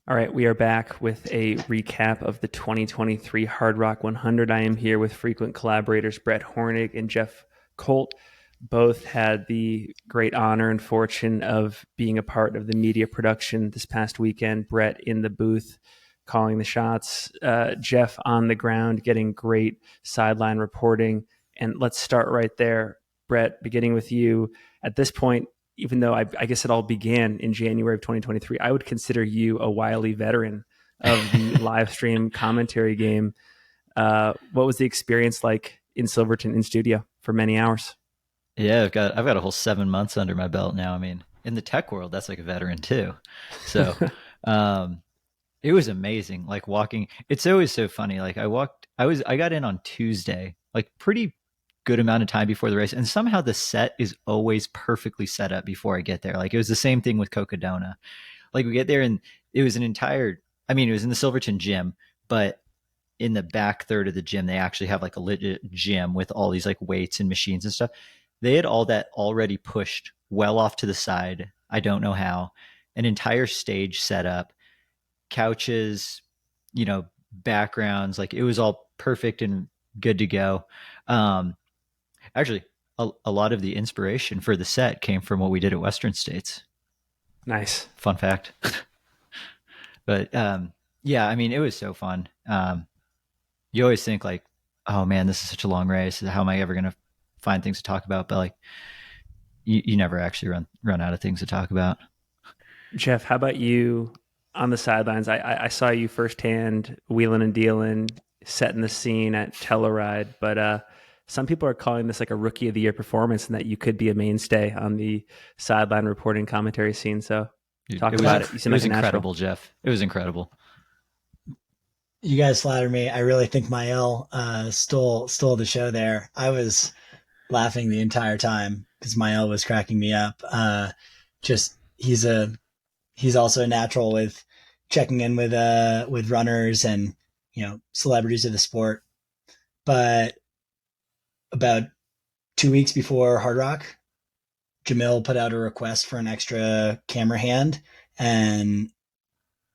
All right, we are back with a recap of the 2023 Hardrock 100. I am here with frequent collaborators Brett Hornig and Jeff Colt. Both had the great honor and fortune of being a part of the media production this past weekend. Brett in the booth calling the shots, Jeff on the ground getting great sideline reporting. And let's start right there. Brett, beginning with you. At this point, even though I guess it all began in January of 2023, I would consider you a wily veteran of the live stream commentary game. What was the experience like in Silverton in studio for many hours? Yeah, I've got a whole 7 months under my belt now. I mean, in the tech world, that's like a veteran too. So, um, it was amazing. Like walking, it's always so funny. Like I got in on Tuesday, like pretty good amount of time before the race, and somehow the set is always perfectly set up before I get there. Like it was the same thing with Cocodona. Like we get there and it was an entire. I mean, it was in the Silverton gym, but in the back third of the gym, they actually have like a legit gym with all these like weights and machines and stuff. They had all that already pushed well off to the side. I don't know how. An entire stage set up, couches, backgrounds. Like it was all perfect and good to go. Um, Actually, a lot of the inspiration for the set came from what we did at Western States. Nice. Fun fact. But yeah, I mean, it was so fun. You always think like, oh man, this is such a long race. How am I ever going to find things to talk about? But like, you never actually run out of things to talk about. Jeff, how about you on the sidelines? I saw you firsthand wheeling and dealing, setting the scene at Telluride, but some people are calling this like a rookie of the year performance and that you could be a mainstay on the sideline reporting commentary scene. So Dude, talk about it. You it seem like was a natural. incredible, Jeff. It was incredible. You guys flatter me. I really think Mael stole the show there. I was laughing the entire time because Mael was cracking me up. Just he's also a natural with checking in with runners and celebrities of the sport. But about 2 weeks before Hard Rock, Jamil put out a request for an extra camera hand, and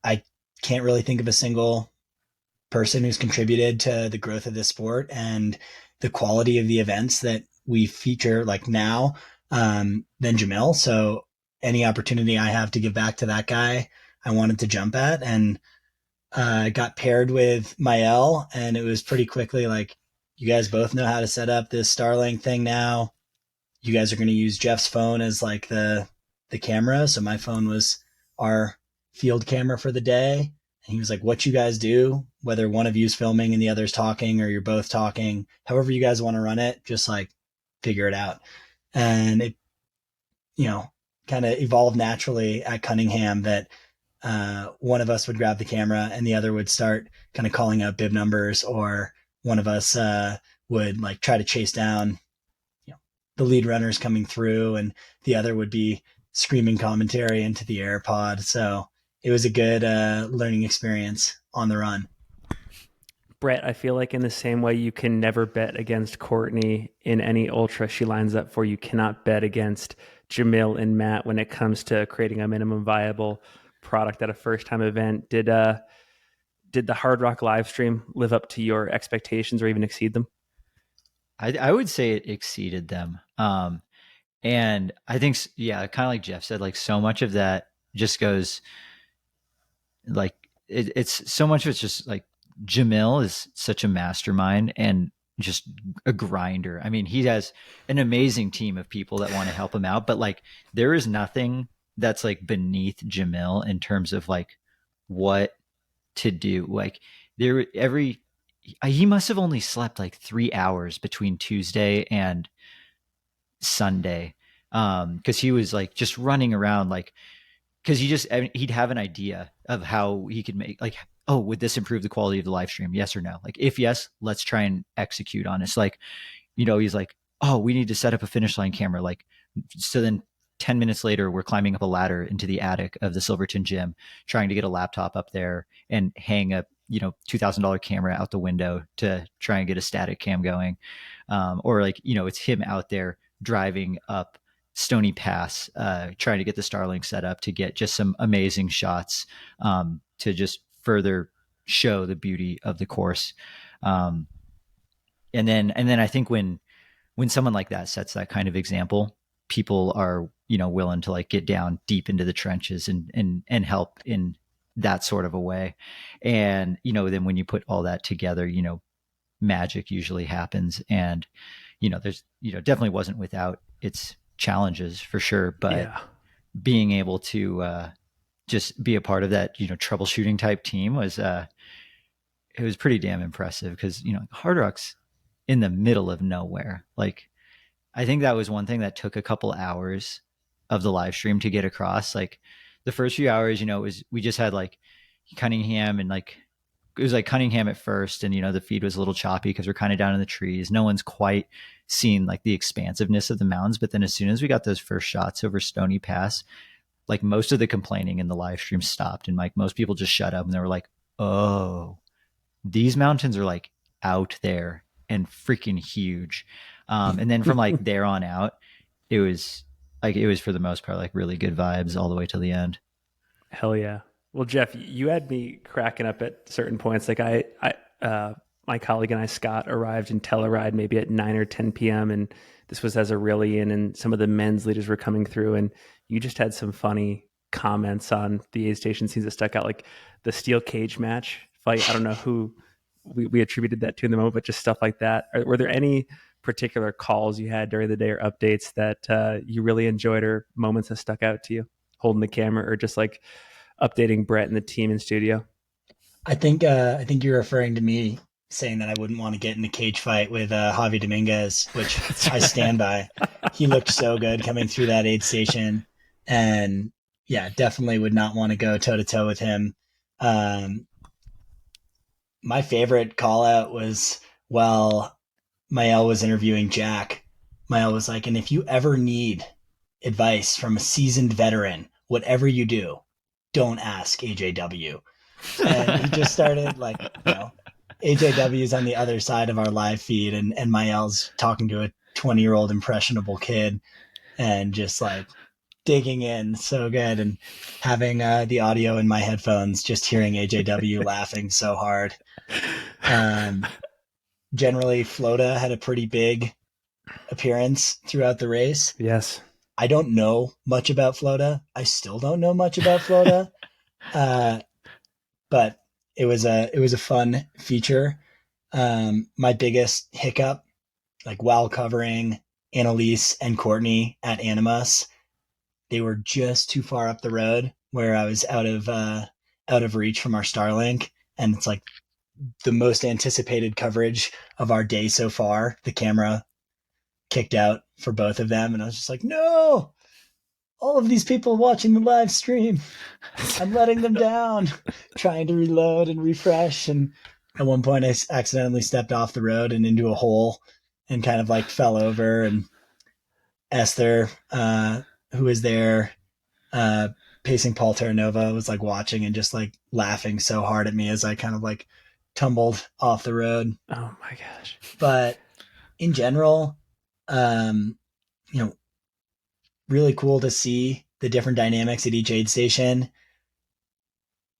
I can't really think of a single person who's contributed to the growth of this sport and the quality of the events that we feature like now than Jamil. So any opportunity I have to give back to that guy, I wanted to jump at, and got paired with Mael, and it was pretty quickly like, you guys both know how to set up this Starlink thing now. You guys are going to use Jeff's phone as like the camera. So my phone was our field camera for the day. And he was like, what you guys do, whether one of you's filming and the other's talking or you're both talking, however you guys want to run it, just like figure it out. And it, kind of evolved naturally at Cunningham that one of us would grab the camera and the other would start kind of calling out bib numbers, or one of us would like try to chase down the lead runners coming through, and the other would be screaming commentary into the AirPod. So it was a good learning experience on the run. Brett, I feel like in the same way you can never bet against Courtney in any ultra she lines up for, you cannot bet against Jamil and Matt when it comes to creating a minimum viable product at a first time event. Did the Hard Rock live stream live up to your expectations or even exceed them? I would say it exceeded them. And I think, yeah, kind of like Jeff said, like so much of that just goes like it's so much of it's just like Jamil is such a mastermind and just a grinder. I mean, he has an amazing team of people that want to help him out, but like there is nothing that's like beneath Jamil in terms of like what to do. Like there every he must have only slept like 3 hours between Tuesday and Sunday. Cause he was like just running around like because I mean, he'd have an idea of how he could make like, oh, would this improve the quality of the live stream? Yes or no? Like, if yes, let's try and execute on it. It's like, he's like, oh, we need to set up a finish line camera. Like, so then 10 minutes later, we're climbing up a ladder into the attic of the Silverton gym, trying to get a laptop up there and hang a, $2,000 camera out the window to try and get a static cam going. Or like, it's him out there driving up Stony Pass, trying to get the Starlink set up to get just some amazing shots, to just further show the beauty of the course. And then I think when someone like that sets that kind of example, people are, willing to like get down deep into the trenches and help in that sort of a way. And, then when you put all that together, magic usually happens. And, there's, definitely wasn't without its challenges for sure, but being able to, just be a part of that, troubleshooting type team was, it was pretty damn impressive because, Hardrock's in the middle of nowhere. Like, I think that was one thing that took a couple hours of the live stream to get across. Like the first few hours, we just had like Cunningham and like, it was like Cunningham at first. And, the feed was a little choppy because we're kind of down in the trees. No one's quite seen like the expansiveness of the mountains. But then as soon as we got those first shots over Stony Pass, like most of the complaining in the live stream stopped. And like most people just shut up and they were like, oh, these mountains are like out there and freaking huge. And then from like there on out, it was for the most part, like really good vibes all the way to the end. Hell yeah. Well, Jeff, you had me cracking up at certain points. Like my colleague and I, Scott, arrived in Telluride maybe at 9 or 10 p.m. And this was as Aurelian and some of the men's leaders were coming through. And you just had some funny comments on the aid station scenes that stuck out, like the steel cage match fight. I don't know who we attributed that to in the moment, but just stuff like that. Were there any particular calls you had during the day or updates that you really enjoyed or moments that stuck out to you holding the camera or just like updating Brett and the team in studio? I think you're referring to me saying that I wouldn't want to get in a cage fight with Javi Dominguez, which I stand by. He looked so good coming through that aid station, and yeah, definitely would not want to go toe to toe with him. My favorite call out was, well, Mael was interviewing Jack. Mael was like, and if you ever need advice from a seasoned veteran, whatever you do, don't ask AJW. And he just started like, AJW's on the other side of our live feed and Mael's talking to a 20-year-old impressionable kid and just like digging in so good and having the audio in my headphones, just hearing AJW laughing so hard. Generally, Flota had a pretty big appearance throughout the race. Yes. I don't know much about Flota. I still don't know much about Flota. But it was a fun feature. My biggest hiccup, like while covering Annelise and Courtney at Animus, they were just too far up the road where I was out of reach from our Starlink. And it's like the most anticipated coverage of our day so far. The camera kicked out for both of them. And I was just like, no, all of these people watching the live stream, I'm letting them down, trying to reload and refresh. And at one point I accidentally stepped off the road and into a hole and kind of like fell over. And Esther, who was there, pacing Paul Terranova, was like watching and just like laughing so hard at me as I kind of like tumbled off the road. Oh my gosh. But in general, really cool to see the different dynamics at each aid station.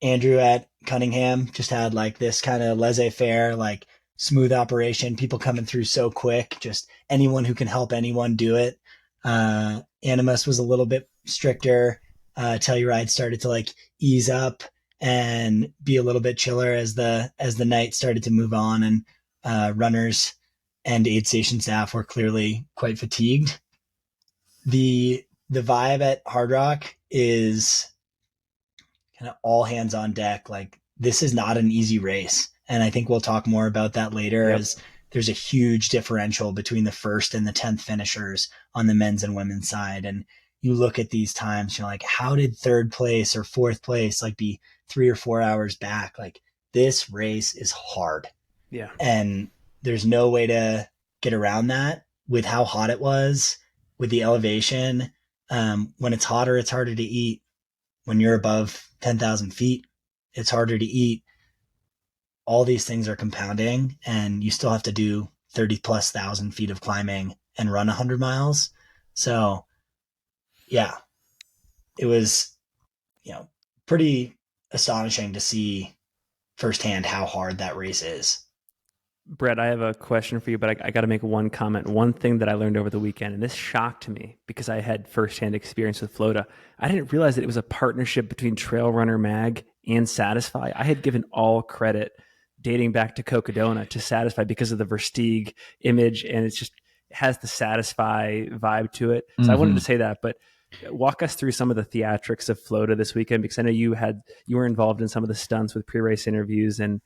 Andrew at Cunningham just had like this kind of laissez-faire, like smooth operation, people coming through so quick, just anyone who can help anyone do it. Animus was a little bit stricter. Telluride started to like ease up and be a little bit chiller as the night started to move on, and runners and aid station staff were clearly quite fatigued. The vibe at Hardrock is kind of all hands on deck. Like, this is not an easy race. And I think we'll talk more about that later, as there's a huge differential between the first and the 10th finishers on the men's and women's side. And you look at these times, you're like, how did third place or fourth place like be 3 or 4 hours back? Like, this race is hard. Yeah. And there's no way to get around that with how hot it was, with the elevation. When it's hotter, it's harder to eat. When you're above 10,000 feet, it's harder to eat. All these things are compounding, and you still have to do 30 plus thousand feet of climbing and run 100 miles. So yeah, it was, pretty astonishing to see firsthand how hard that race is. Brett, I have a question for you, but I got to make one comment. One thing that I learned over the weekend, and this shocked me because I had firsthand experience with Flota. I didn't realize that it was a partnership between Trail Runner Mag and Satisfy. I had given all credit dating back to Cocodona to Satisfy because of the Versteeg image, and it has the Satisfy vibe to it. So I wanted to say that, but walk us through some of the theatrics of Flota this weekend, because I know you were involved in some of the stunts with pre-race interviews, and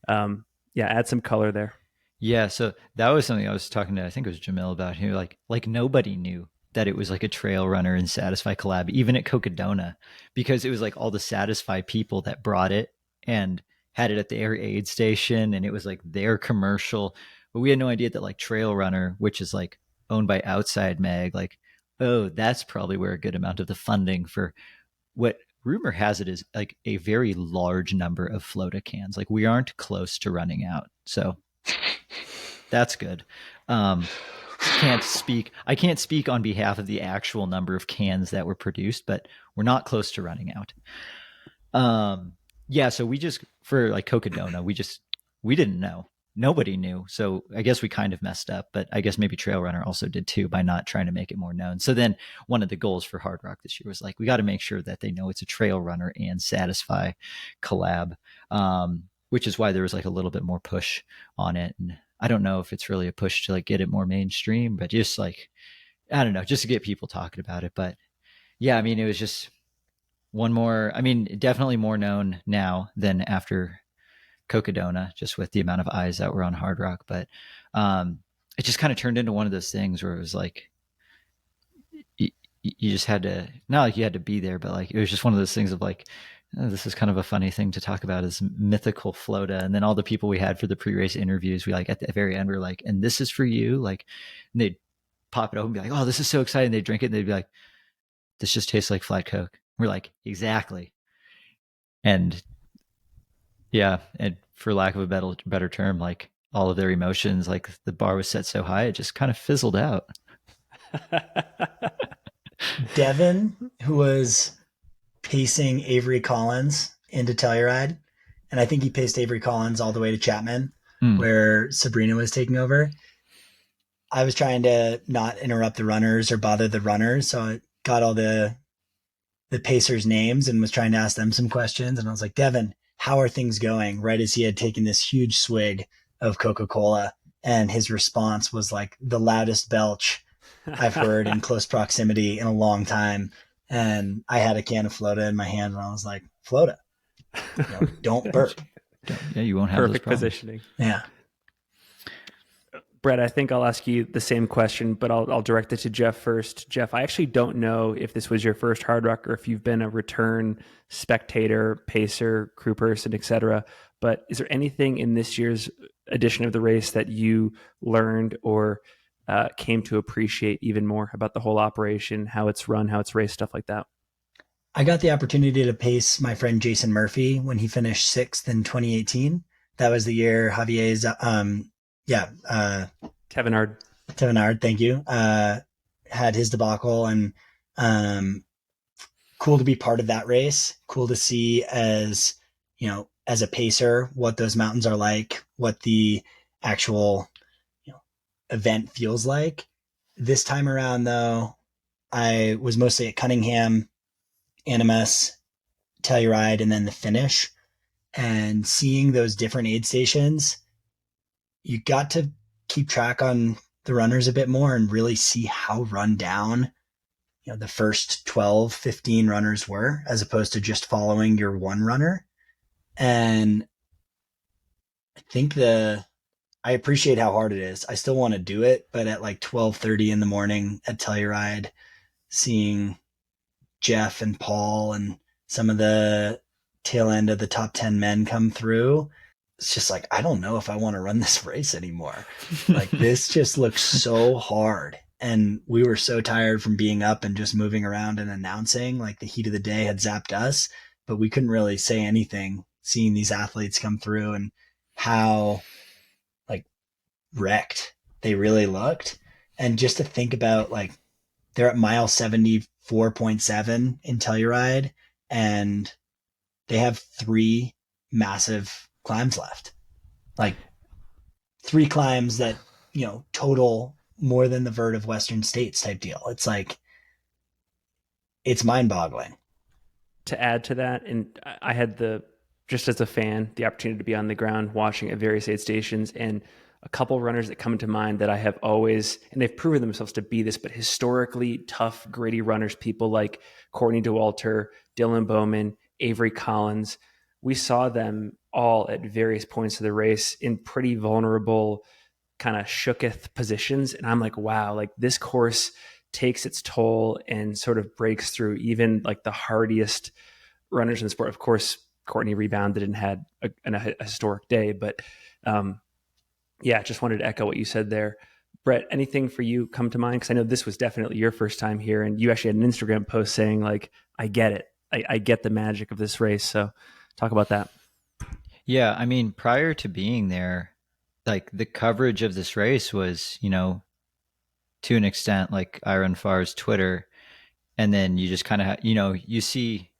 add some color there. Yeah, so that was something I was talking to, I think it was Jamil about, who like nobody knew that it was like a Trail Runner and Satisfy collab, even at Cocodona, because it was like all the Satisfy people that brought it and had it at their aid station, and it was like their commercial. But we had no idea that like Trail Runner, which is like owned by Outside Mag, like, oh, that's probably where a good amount of the funding for what rumor has it is like a very large number of Flota cans. Like we aren't close to running out. So that's good. I can't speak on behalf of the actual number of cans that were produced, but we're not close to running out. Yeah, so we just, for like Cocodona, we didn't know. Nobody knew. So I guess we kind of messed up, but I guess maybe Trail Runner also did too by not trying to make it more known. So then one of the goals for Hardrock this year was like, we got to make sure that they know it's a Trail Runner and Satisfy collab, which is why there was like a little bit more push on it. And I don't know if it's really a push to like get it more mainstream, but just like, I don't know, just to get people talking about it. But yeah, I mean, it was just one more, I mean, definitely more known now than after Cocodona, just with the amount of eyes that were on Hardrock. But it just kind of turned into one of those things where it was like, you just had to, not like you had to be there, but like, it was just one of those things of like, oh, this is kind of a funny thing to talk about, is mythical Flota. And then all the people we had for the pre-race interviews, we like at the very end, we were like, and this is for you. Like, and they'd pop it open and be like, oh, this is so exciting. They'd drink it and they'd be like, this just tastes like flat Coke. We're like, exactly. And yeah, and for lack of a better term, like all of their emotions, like the bar was set so high, it just kind of fizzled out. Devin, who was pacing Avery Collins into Telluride, and I think he paced Avery Collins all the way to Chapman, where Sabrina was taking over. I was trying to not interrupt the runners or bother the runners, so I got all the pacers' names and was trying to ask them some questions. And I was like, Devin, how are things going? Right as he had taken this huge swig of Coca-Cola, and his response was like the loudest belch I've heard in close proximity in a long time. And I had a can of Flota in my hand, and I was like, Flota, don't burp. Yeah, you won't have perfect positioning. Yeah. Brett, I think I'll ask you the same question, but I'll direct it to Jeff first. Jeff, I actually don't know if this was your first Hardrock or if you've been a return spectator, pacer, crew person, etc. But is there anything in this year's edition of the race that you learned or came to appreciate even more about the whole operation, how it's run, how it's raced, stuff like that? I got the opportunity to pace my friend Jason Murphy when he finished 6th in 2018. That was the year Javier's, Kevin Hard, thank you, had his debacle, and cool to be part of that race. Cool to see as a pacer what those mountains are like, what the actual event feels like. This time around, though, I was mostly at Cunningham, Animus, Telluride, and then the finish. And seeing those different aid stations, you got to keep track on the runners a bit more and really see how run down the first 12, 15 runners were, as opposed to just following your one runner. And I think I appreciate how hard it is. I still want to do it, but at like 12:30 in the morning at Telluride, seeing Jeff and Paul and some of the tail end of the top 10 men come through, it's just like, I don't know if I want to run this race anymore. Like, this just looks so hard. And we were so tired from being up and just moving around and announcing. Like, the heat of the day had zapped us, but we couldn't really say anything seeing these athletes come through and how like wrecked they really looked. And just to think about, like, they're at mile 74 4.7 in Telluride, and they have 3 massive climbs left. Like 3 climbs that, total more than the vert of Western States type deal. It's like, it's mind boggling. To add to that, and I had just as a fan, the opportunity to be on the ground watching at various aid stations, and a couple runners that come to mind that I have always, and they've proven themselves to be this, but historically tough, gritty runners, people like Courtney DeWalter, Dylan Bowman, Avery Collins. We saw them all at various points of the race in pretty vulnerable, kind of shooketh positions. And I'm like, wow, like this course takes its toll and sort of breaks through even like the hardiest runners in the sport. Of course, Courtney rebounded and had a historic day, but yeah, just wanted to echo what you said there. Brett, anything for you come to mind? Because I know this was definitely your first time here, and you actually had an Instagram post saying like, I get it. I get the magic of this race. So talk about that. Yeah, I mean, prior to being there, like the coverage of this race was, to an extent, like Iron Far's Twitter, and then you just kind of, you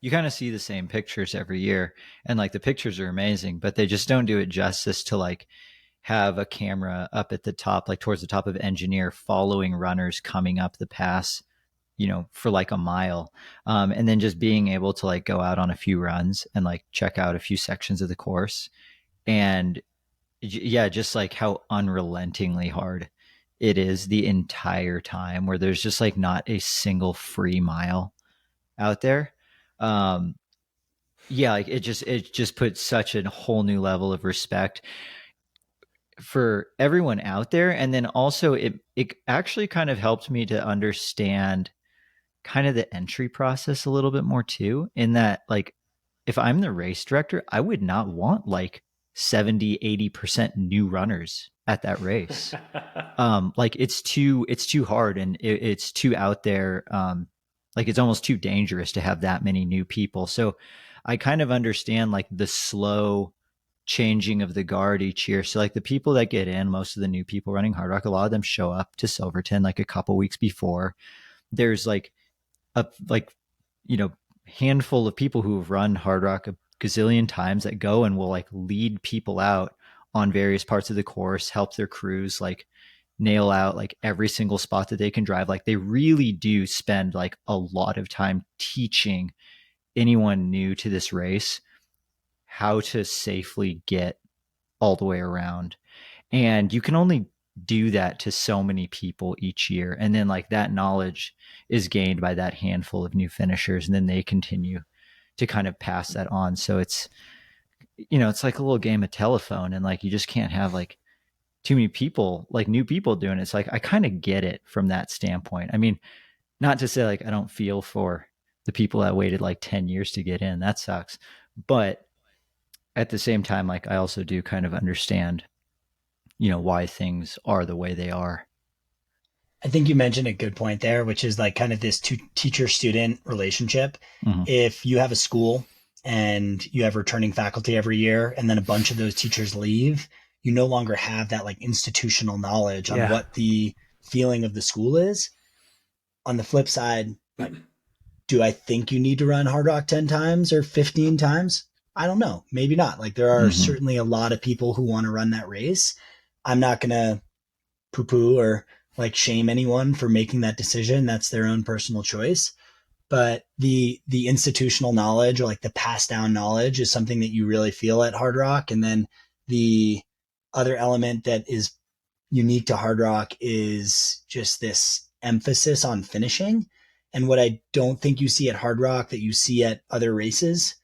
kind of see the same pictures every year, and like the pictures are amazing, but they just don't do it justice to like have a camera up at the top, like towards the top of Engineer, following runners coming up the pass, for like a mile. And then just being able to like go out on a few runs and like check out a few sections of the course. And yeah, just like how unrelentingly hard it is the entire time, where there's just like not a single free mile out there. Um, yeah, like it just puts such a whole new level of respect for everyone out there. And then also it actually kind of helped me to understand kind of the entry process a little bit more too, in that like if I'm the race director, I would not want like 70-80% new runners at that race. Like it's too hard, and it's too out there. Like it's almost too dangerous to have that many new people. So I kind of understand like the slow changing of the guard each year. So like the people that get in, most of the new people running Hardrock, a lot of them show up to Silverton like a couple weeks before. There's like a handful of people who have run Hardrock a gazillion times that go and will like lead people out on various parts of the course, help their crews like nail out like every single spot that they can drive. Like they really do spend like a lot of time teaching anyone new to this race how to safely get all the way around. And you can only do that to so many people each year. And then like that knowledge is gained by that handful of new finishers. And then they continue to kind of pass that on. So it's, it's like a little game of telephone, and like, you just can't have like too many people, like new people doing it. It's like, I kind of get it from that standpoint. I mean, not to say like, I don't feel for the people that waited like 10 years to get in. That sucks. But at the same time, like I also do kind of understand, why things are the way they are. I think you mentioned a good point there, which is like kind of this teacher-student relationship. Mm-hmm. If you have a school and you have returning faculty every year, and then a bunch of those teachers leave, you no longer have that like institutional knowledge on what the feeling of the school is. On the flip side, like, do I think you need to run Hardrock 10 times or 15 times? I don't know. Maybe not. Like there are certainly a lot of people who want to run that race. I'm not going to poo-poo or like shame anyone for making that decision. That's their own personal choice. But the institutional knowledge, or like the passed down knowledge, is something that you really feel at Hardrock. And then the other element that is unique to Hardrock is just this emphasis on finishing. And what I don't think you see at Hardrock that you see at other races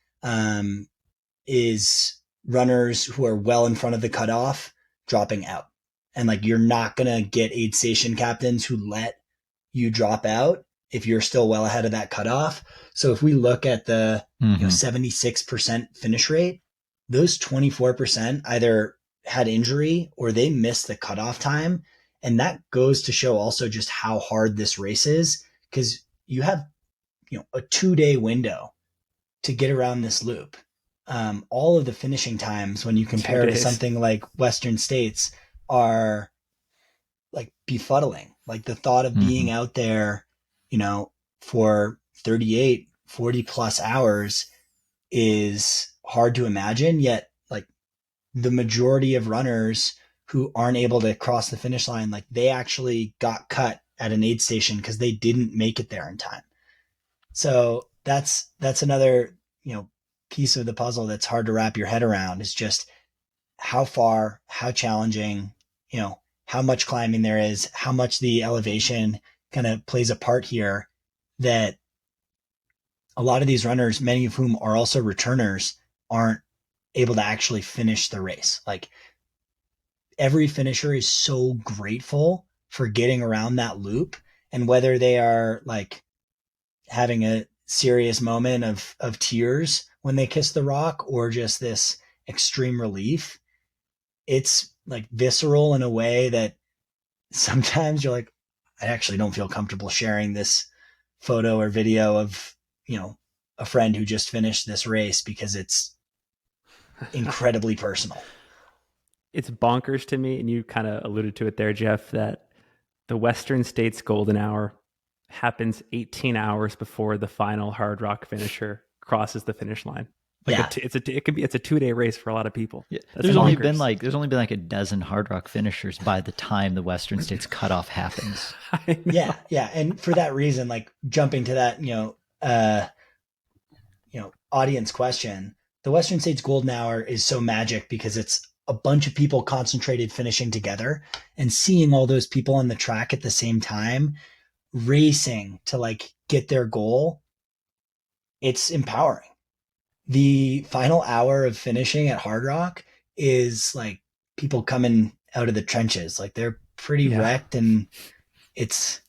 is runners who are well in front of the cutoff dropping out. And like, you're not going to get aid station captains who let you drop out if you're still well ahead of that cutoff. So if we look at the 76% finish rate, those 24% either had injury or they missed the cutoff time. And that goes to show also just how hard this race is, because you have, a 2-day window to get around this loop. All of the finishing times, when you compare to something like Western States, are like befuddling. Like the thought of being out there, for 38, 40 plus hours is hard to imagine. Yet like the majority of runners who aren't able to cross the finish line, like they actually got cut at an aid station because they didn't make it there in time. So that's another, piece of the puzzle that's hard to wrap your head around, is just how far, how challenging, how much climbing there is, how much the elevation kind of plays a part here, that a lot of these runners, many of whom are also returners, aren't able to actually finish the race. Like every finisher is so grateful for getting around that loop, and whether they are like having a serious moment of tears when they kiss the rock or just this extreme relief, it's like visceral in a way that sometimes you're like, I actually don't feel comfortable sharing this photo or video of, a friend who just finished this race, because it's incredibly personal. It's bonkers to me, and you kind of alluded to it there, Jeff, that the Western States Golden Hour happens 18 hours before the final Hardrock finisher crosses the finish line. Like Yeah. it's a 2-day race for a lot of people. Yeah. That's There's only bonkers. been like a dozen Hardrock finishers by the time the Western States cutoff happens. I know. Yeah. And for that reason, like jumping to that, audience question, the Western States Golden Hour is so magic because it's a bunch of people concentrated finishing together, and seeing all those people on the track at the same time racing to like get their goal. It's empowering. The final hour of finishing at Hardrock is like people coming out of the trenches. Like they're pretty wrecked, and it's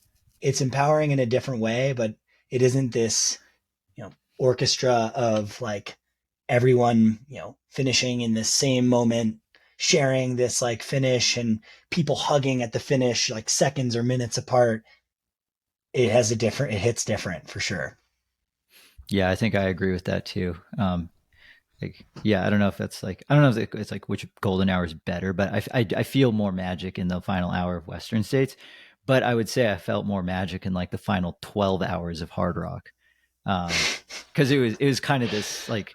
empowering in a different way, but it isn't this, orchestra of like everyone, finishing in the same moment, sharing this like finish, and people hugging at the finish like seconds or minutes apart. It hits different for sure. Yeah, I think I agree with that too. I don't know if that's like, I don't know if it's like which golden hour is better, but I feel more magic in the final hour of Western States. But I would say I felt more magic in like the final 12 hours of Hardrock. Cause it was kind of this like,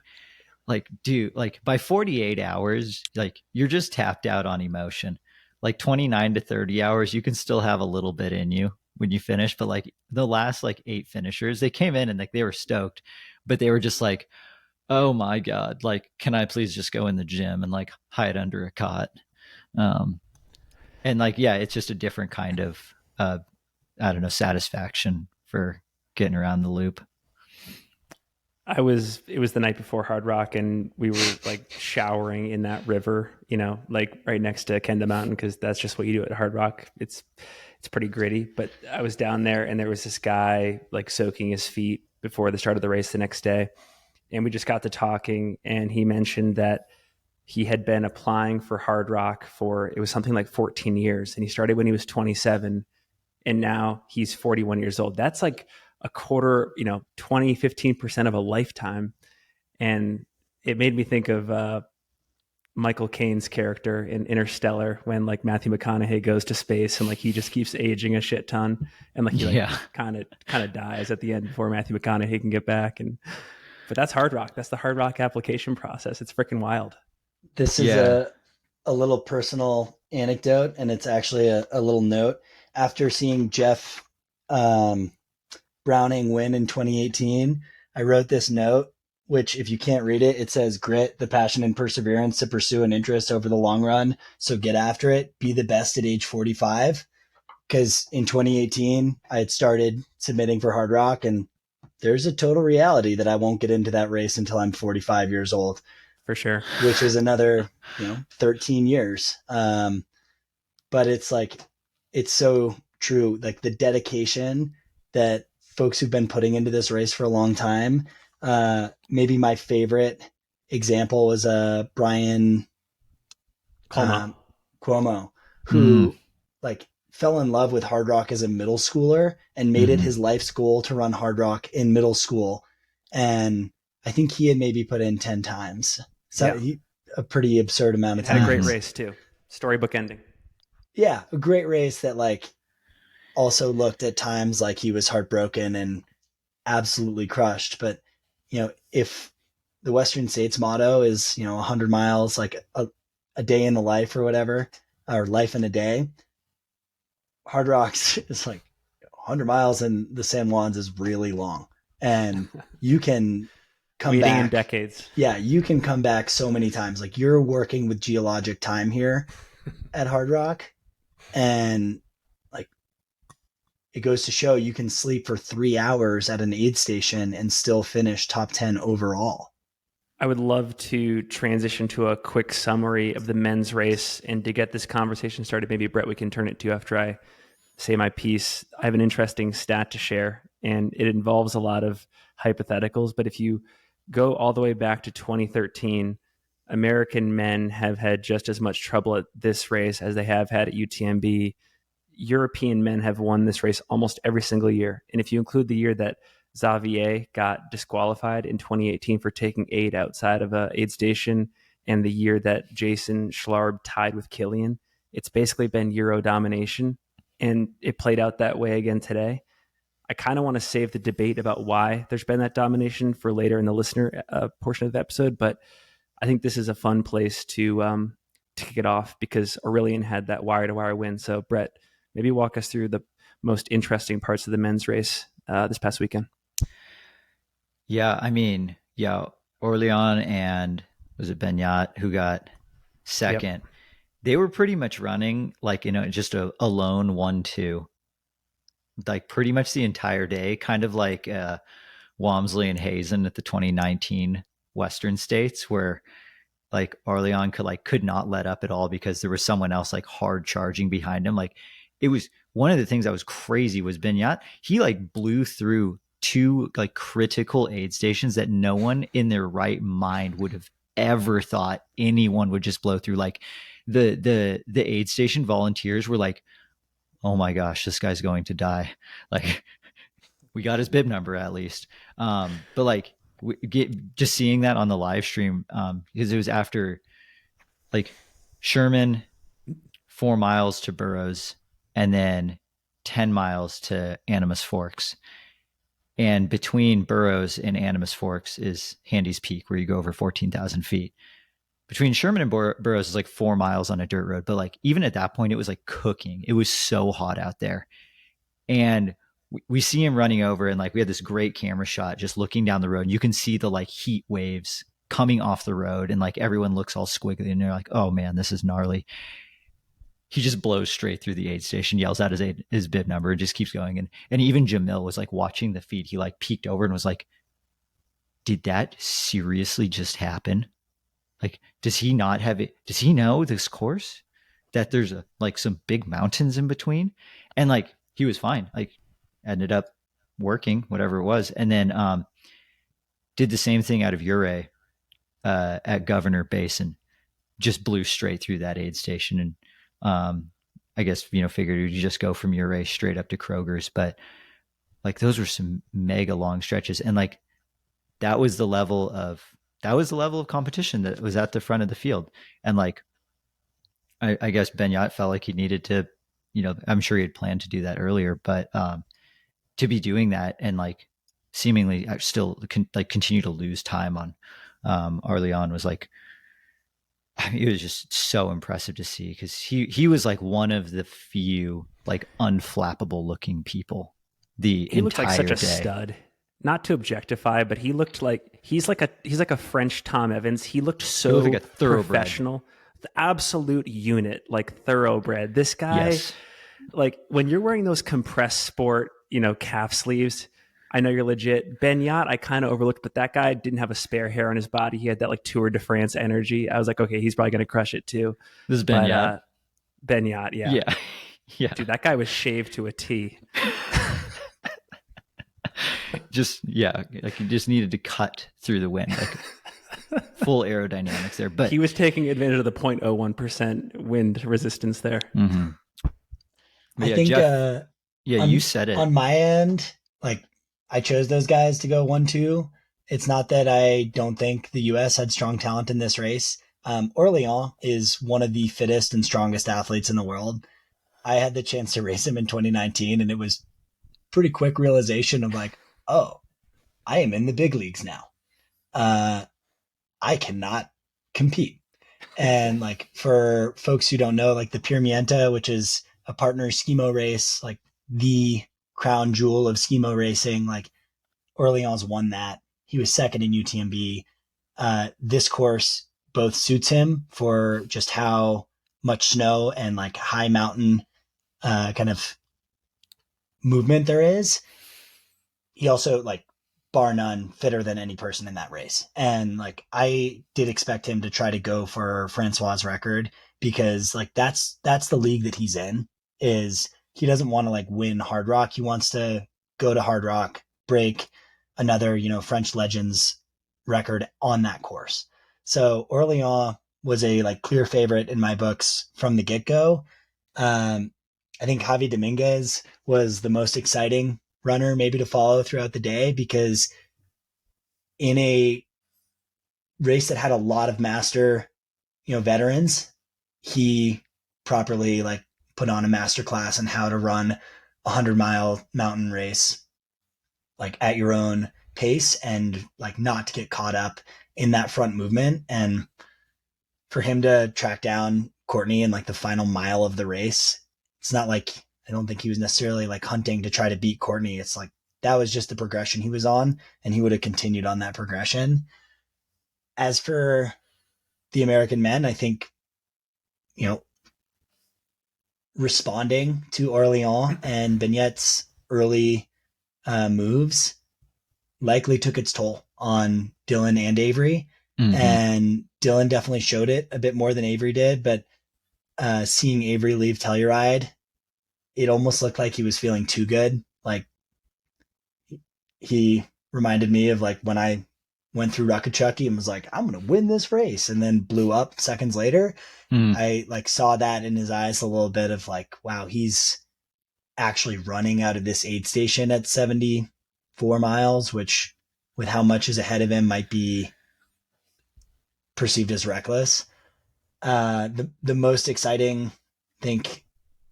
dude, like by 48 hours, like you're just tapped out on emotion. Like 29 to 30 hours, you can still have a little bit in you when you finish. But like the last like 8 finishers, they came in and like they were stoked, but they were just like, oh my God, like, can I please just go in the gym and like hide under a cot? And like, yeah, it's just a different kind of, I don't know, satisfaction for getting around the loop. It was the night before Hardrock, and we were like showering in that river, like right next to Kenda Mountain, because that's just what you do at Hardrock. It's pretty gritty, but I was down there, and there was this guy like soaking his feet before the start of the race the next day, and we just got to talking, and he mentioned that he had been applying for Hardrock for, it was something like 14 years, and he started when he was 27, and now he's 41 years old. That's like a quarter, 20, 15% of a lifetime. And it made me think of Michael Caine's character in Interstellar, when like Matthew McConaughey goes to space and like he just keeps aging a shit ton, and like he kind of dies at the end before Matthew McConaughey can get back. But that's Hardrock. That's the Hardrock application process. It's freaking wild. This is a little personal anecdote, and it's actually a little note. After seeing Jeff Browning win in 2018, I wrote this note, which if you can't read it, it says, grit, the passion and perseverance to pursue an interest over the long run. So get after it. Be the best at age 45. Because in 2018, I had started submitting for Hardrock, and there's a total reality that I won't get into that race until I'm 45 years old. For sure. Which is another, 13 years. But it's like, it's so true. Like the dedication that folks who've been putting into this race for a long time. Maybe my favorite example was Brian Cuomo, who like fell in love with Hardrock as a middle schooler and made it his life's goal to run Hardrock in middle school. And I think he had maybe put in 10 times. So a pretty absurd amount of time. Had a great race too. Storybook ending. Yeah, a great race that like also looked at times like he was heartbroken and absolutely crushed. But, if the Western States motto is, 100 miles, like a day in the life or whatever, or life in a day, Hardrock's is like 100 miles in the San Juans is really long. And you can come Waiting back in decades. Yeah, you can come back so many times. Like, you're working with geologic time here at Hardrock, and like, it goes to show you can sleep for 3 hours at an aid station and still finish top 10 overall. I would love to transition to a quick summary of the men's race. And to get this conversation started, maybe, Brett, we can turn it to after I say my piece. I have an interesting stat to share, and it involves a lot of hypotheticals. But if you go all the way back to 2013, American men have had just as much trouble at this race as they have had at UTMB. European men have won this race almost every single year. And if you include the year that Xavier got disqualified in 2018 for taking aid outside of a aid station, and the year that Jason Schlarb tied with Killian, it's basically been Euro domination. And it played out that way again today. I kind of want to save the debate about why there's been that domination for later in the listener portion of the episode, but I think this is a fun place to kick it off, because Aurelian had that wire-to-wire win. So, Brett, maybe walk us through the most interesting parts of the men's race this past weekend. Yeah, I mean, Aurelian and was it Benyat who got second? Yep. They were pretty much running like, just a lone 1-2, like pretty much the entire day, kind of like Walmsley and Hazen at the 2019 Western States, where like Aurelian could not let up at all because there was someone else like hard charging behind him. Like, it was one of the things that was crazy was Benyat. He like blew through 2 like critical aid stations that no one in their right mind would have ever thought anyone would just blow through. Like, the aid station volunteers were like, oh my gosh, this guy's going to die. Like, we got his bib number at least. But like, just seeing that on the live stream, because it was after like Sherman, 4 miles to Burroughs, and then 10 miles to Animas Forks. And between Burroughs and Animas Forks is Handy's Peak, where you go over 14,000 feet. Between Sherman and Burroughs is like 4 miles on a dirt road. But like, even at that point, it was like cooking. It was so hot out there. And we see him running over, and like, we had this great camera shot just looking down the road. And you can see the like heat waves coming off the road, and like everyone looks all squiggly, and they're like, oh man, this is gnarly. He just blows straight through the aid station, yells out his bib number, and just keeps going. And even Jamil was like watching the feed. He like peeked over and was like, did that seriously just happen? Like, does he not have it? Does he know this course, that there's like some big mountains in between? And like, he was fine. Like, ended up working, whatever it was. And then did the same thing out of Ure at Governor Basin, just blew straight through that aid station. And I guess, figured you just go from Ure straight up to Kroger's. But like, those were some mega long stretches. And like, that was the level of competition that was at the front of the field. And like, I guess Benyat felt like he needed to, I'm sure he had planned to do that earlier, but to be doing that and like seemingly still continue to lose time on Aurelian was like, it was just so impressive to see, because he was like one of the few like unflappable looking people the he entire looked like such a day. stud. Not to objectify, but he looked like he's like a French Tom Evans. He looked so like a thoroughbred. Professional, the absolute unit, like thoroughbred. This guy, Yes. Like, when you're wearing those compressed sport, calf sleeves, I know you're legit. Benyat, I kind of overlooked, but that guy didn't have a spare hair on his body. He had that like Tour de France energy. I was like, okay, he's probably going to crush it too. This is Benyat. Benyat, yeah. Yeah. Yeah. Dude, that guy was shaved to a T. Like he just needed to cut through the wind, like full aerodynamics there. But he was taking advantage of the 0.01% wind resistance there. Mm-hmm. I think, Jeff, you said it. On my end, like, I chose those guys to go 1-2. It's not that I don't think the U.S. had strong talent in this race. Aurelian is one of the fittest and strongest athletes in the world. I had the chance to race him in 2019, and it was pretty quick realization of like, oh, I am in the big leagues now. I cannot compete. And like for folks who don't know, like the Pyramienta, which is a partner skimo race, like the crown jewel of skimo racing, like Orleans won that. He was second in UTMB. This course both suits him for just how much snow and like high mountain kind of movement there is. He also, like, bar none, fitter than any person in that race. And like I did expect him to try to go for Francois' record, because like that's the league that he's in. Is he doesn't want to like win Hardrock. He wants to go to Hardrock, break another, French legends record on that course. So Orleans was a like clear favorite in my books from the get-go. I think Javi Dominguez was the most exciting runner maybe to follow throughout the day, because in a race that had a lot of master, veterans, he properly like put on a master class on how to run a 100-mile mountain race like at your own pace, and like not to get caught up in that front movement. And for him to track down Courtney in like the final mile of the race, it's not like, I don't think he was necessarily like hunting to try to beat Courtney. It's like that was just the progression he was on, and he would have continued on that progression. As for the American men, I think, responding to Aurelian and Bignet's early moves likely took its toll on Dylan and Avery. Mm-hmm. And Dylan definitely showed it a bit more than Avery did, but seeing Avery leave Telluride, it almost looked like he was feeling too good. Like he reminded me of like when I went through Ruckachucky and was like, I'm going to win this race, and then blew up seconds later. I like saw that in his eyes a little bit of like, wow, he's actually running out of this aid station at 74 miles, which with how much is ahead of him might be perceived as reckless. The most exciting, I think,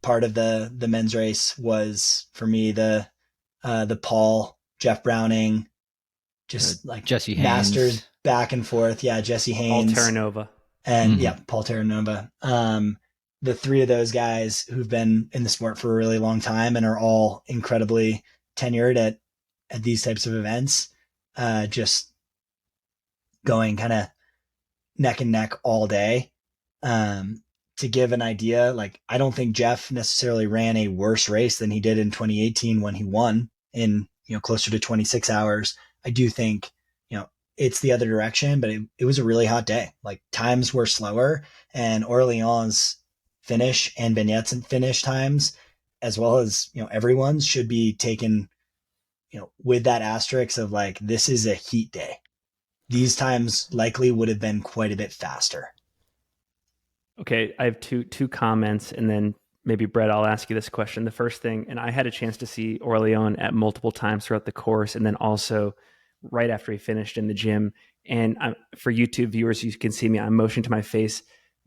part of the men's race was for me the Paul, Jeff Browning, just like Jesse masters Haynes. Back and forth. Yeah, Jesse Haynes. Paul Terranova. And Paul Terranova. The three of those guys who've been in the sport for a really long time and are all incredibly tenured at these types of events, just going kind of neck and neck all day. To give an idea, like I don't think Jeff necessarily ran a worse race than he did in 2018 when he won in, closer to 26 hours. I do think, it's the other direction, but it was a really hot day. Like times were slower, and Orleans finish and Bignet's finish times, as well as, everyone's, should be taken, with that asterisk of like, this is a heat day. These times likely would have been quite a bit faster. Okay, I have two comments, and then maybe Brett, I'll ask you this question. The first thing, and I had a chance to see Aurelian at multiple times throughout the course, and then also right after he finished in the gym. And for YouTube viewers, you can see me, I'm motioning to my face.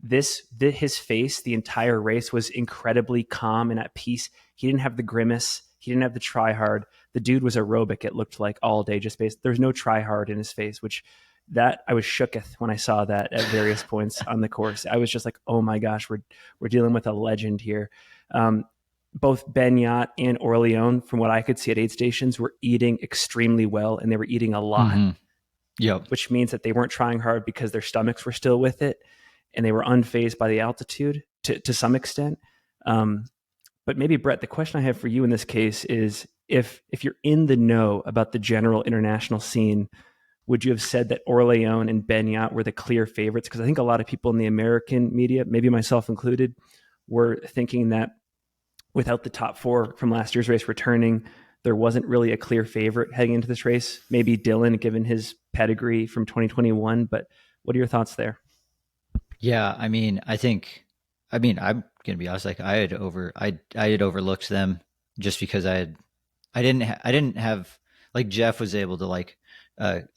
His face, the entire race, was incredibly calm and at peace. He didn't have the grimace. He didn't have the try hard. The dude was aerobic, it looked like, all day, just based. There's no try hard in his face, which that I was shooketh when I saw that at various points on the course. I was just like, oh my gosh, we're dealing with a legend here. Both Benyat and Aurelian, from what I could see at aid stations, were eating extremely well, and they were eating a lot. Mm-hmm. Yep. Which means that they weren't trying hard because their stomachs were still with it, and they were unfazed by the altitude to some extent. But maybe, Brett, the question I have for you in this case is, if you're in the know about the general international scene, would you have said that Aurelian and Benyat were the clear favorites? Because I think a lot of people in the American media, maybe myself included, were thinking that without the top four from last year's race returning, there wasn't really a clear favorite heading into this race. Maybe Dylan, given his pedigree from 2021. But what are your thoughts there? Yeah, I'm going to be honest. Like I had overlooked them just because I didn't have, like, Jeff was able to wrap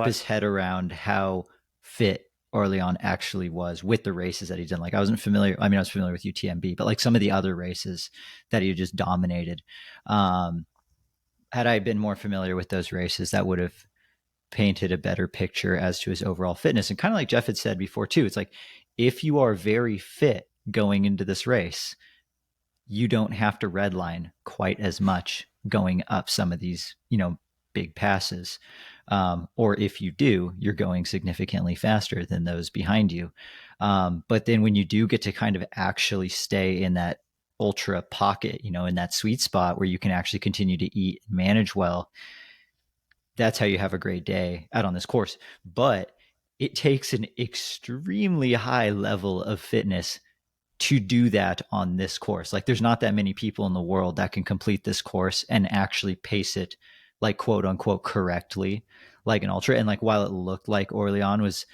his head around how fit Aurelian actually was with the races that he's done. Like I was familiar with UTMB, but like some of the other races that he just dominated. had I been more familiar with those races, that would have painted a better picture as to his overall fitness. And kind of like Jeff had said before too, it's like, if you are very fit going into this race, you don't have to redline quite as much going up some of these, big passes. Or if you do, you're going significantly faster than those behind you. But then when you do get to kind of actually stay in that ultra pocket, in that sweet spot where you can actually continue to eat and manage well, that's how you have a great day out on this course. But it takes an extremely high level of fitness to do that on this course. Like, there's not that many people in the world that can complete this course and actually pace it, like, quote unquote, correctly, like an ultra. And like, while it looked like Aurelian was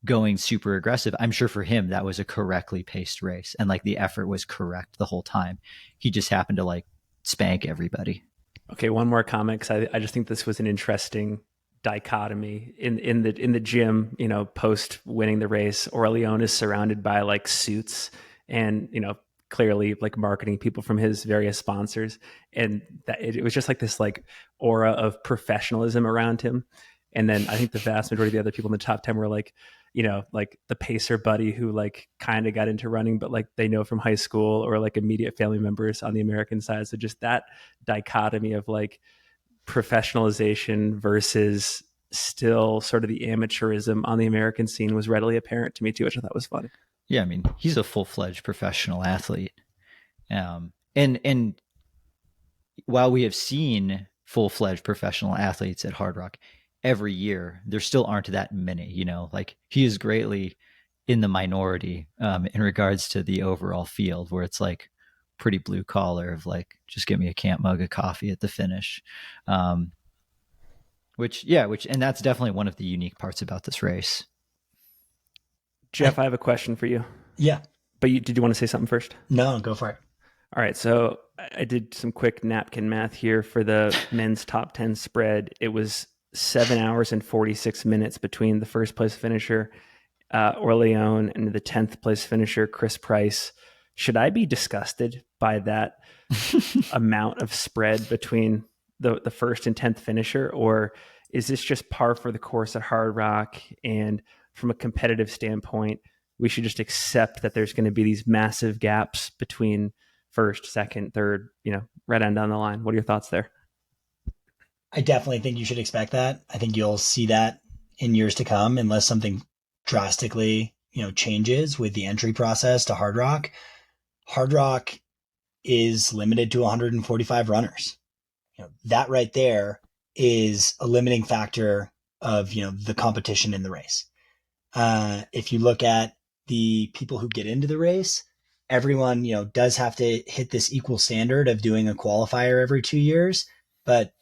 going super aggressive, I'm sure for him that was a correctly paced race, and like the effort was correct the whole time. He just happened to like spank everybody. Okay, one more comment, because I just think this was an interesting dichotomy in the gym. Post winning the race, Aurelian is surrounded by like suits and clearly like marketing people from his various sponsors, and that it was just like this like aura of professionalism around him. And then I think the vast majority of the other people in the top 10 were like, like the pacer buddy who like kind of got into running, but like they know from high school, or like immediate family members on the American side. So just that dichotomy of like professionalization versus still sort of the amateurism on the American scene was readily apparent to me too, which I thought was funny. Yeah, I mean, he's a full-fledged professional athlete. And while we have seen full-fledged professional athletes at Hardrock every year, there still aren't that many. Like, he is greatly in the minority in regards to the overall field, where it's like pretty blue collar of like, just give me a camp mug of coffee at the finish. Which and that's definitely one of the unique parts about this race. Jeff, I have a question for you. Yeah. But did you want to say something first? No, go for it. All right. So I did some quick napkin math here for the men's top 10 spread. It was 7 hours and 46 minutes between the first place finisher, Aurelian, and the 10th place finisher, Chris Price. Should I be disgusted by that amount of spread between the first and 10th finisher? Or is this just par for the course at Hardrock? And from a competitive standpoint, we should just accept that there's going to be these massive gaps between first, second, third, right on down the line. What are your thoughts there? I definitely think you should expect that. I think you'll see that in years to come, unless something drastically, changes with the entry process to Hardrock. Hardrock is limited to 145 runners. That right there is a limiting factor of, the competition in the race. If you look at the people who get into the race, everyone, does have to hit this equal standard of doing a qualifier every 2 years. But,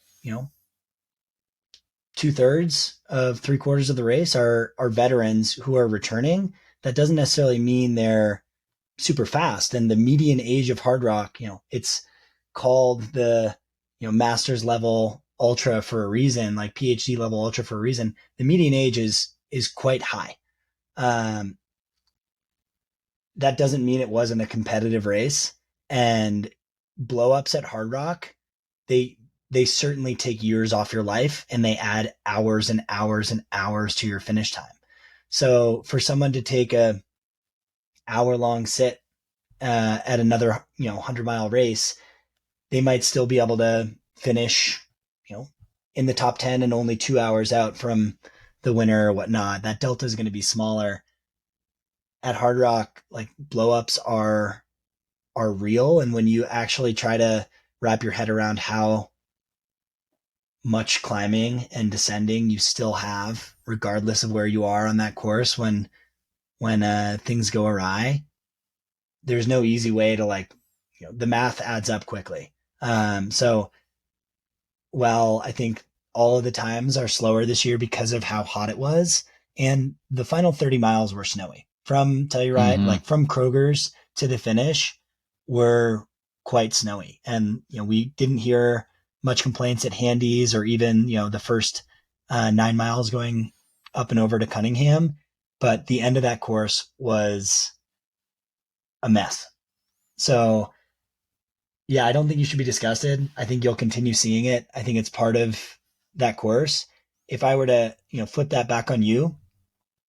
2/3 of 3/4 of the race are veterans who are returning. That doesn't necessarily mean they're super fast. And the median age of Hardrock, it's called the, master's level ultra for a reason, like PhD level ultra for a reason. The median age is quite high. That doesn't mean it wasn't a competitive race. And blow-ups at Hardrock, they certainly take years off your life, and they add hours and hours and hours to your finish time. So for someone to take a hour-long sit at another 100-mile race, they might still be able to finish in the top 10 and only 2 hours out from the winner or whatnot. That delta is going to be smaller. At Hardrock, like, blow-ups are real, and when you actually try to wrap your head around how much climbing and descending you still have, regardless of where you are on that course, when things go awry, there's no easy way to the math adds up quickly. So while I think all of the times are slower this year because of how hot it was, and the final 30 miles were snowy from Telluride, like from Kroger's to the finish were quite snowy. And, we didn't hear much complaints at Handy's or even, the first 9 miles going up and over to Cunningham. But the end of that course was a mess. So Yeah, I don't think you should be disgusted. I think you'll continue seeing it. I think it's part of that course. If I were to, flip that back on you,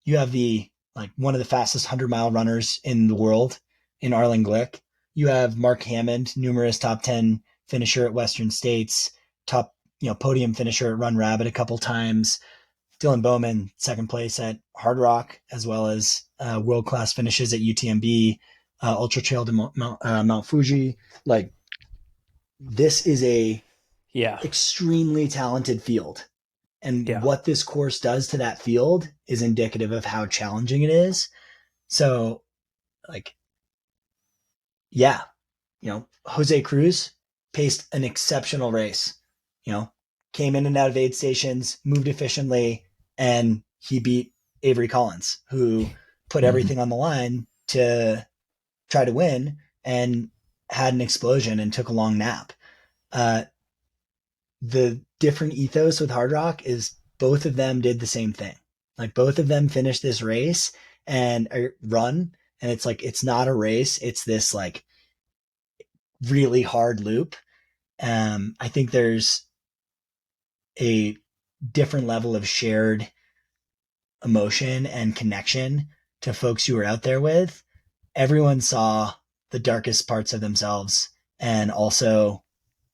you have the like one of the fastest 100-mile runners in the world in Arlen Glick. You have Mark Hammond, numerous top 10 finisher at Western States, top, podium finisher at Run Rabbit a couple times. Dylan Bowman, second place at Hardrock, as well as world-class finishes at UTMB, Ultra Trail to Mount Fuji. Like, this is a Yeah. extremely talented field. And Yeah. what this course does to that field is indicative of how challenging it is. So, like, yeah, Jose Cruz paced an exceptional race, came in and out of aid stations, moved efficiently, and he beat Avery Collins, who put everything on the line to try to win and had an explosion and took a long nap. Uh, the different ethos with Hardrock is both of them did the same thing. Like both of them finished this race and run, and it's like it's not a race; it's this like really hard loop. I think there's a different level of shared emotion and connection to folks you were out there with. Everyone saw the darkest parts of themselves and also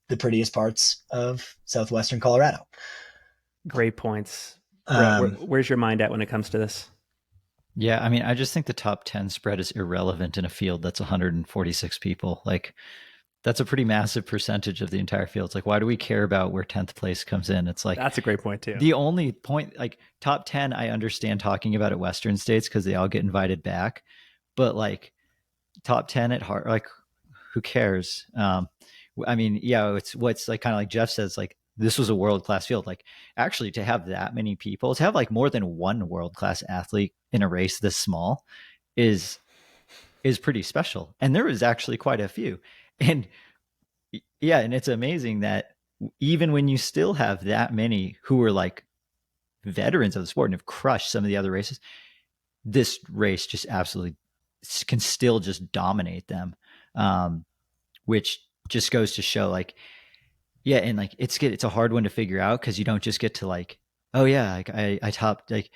the prettiest parts of southwestern Colorado. Great points. Brett, Um, where's your mind at when it comes to this? Yeah, I mean, I just think the top 10 spread is irrelevant in a field that's 146 people. Like, that's a pretty massive percentage of the entire field. It's like, why do we care about where 10th place comes in? It's like, That's a great point too. the only point, like, top 10, I understand talking about at Western States because they all get invited back. But, like, top 10 at heart, like, who cares? I mean, yeah, it's what's like kind of like Jeff says, like, this was a world class field. Like, actually, to have that many people, to have like more than one world class athlete in a race this small is pretty special. And there was actually quite a few. And yeah, and it's amazing that even when you still have that many who were like veterans of the sport and have crushed some of the other races, this race just absolutely can still just dominate them. Which just goes to show like, yeah, and like it's a hard one to figure out because you don't just get to like, oh yeah, like I topped, like,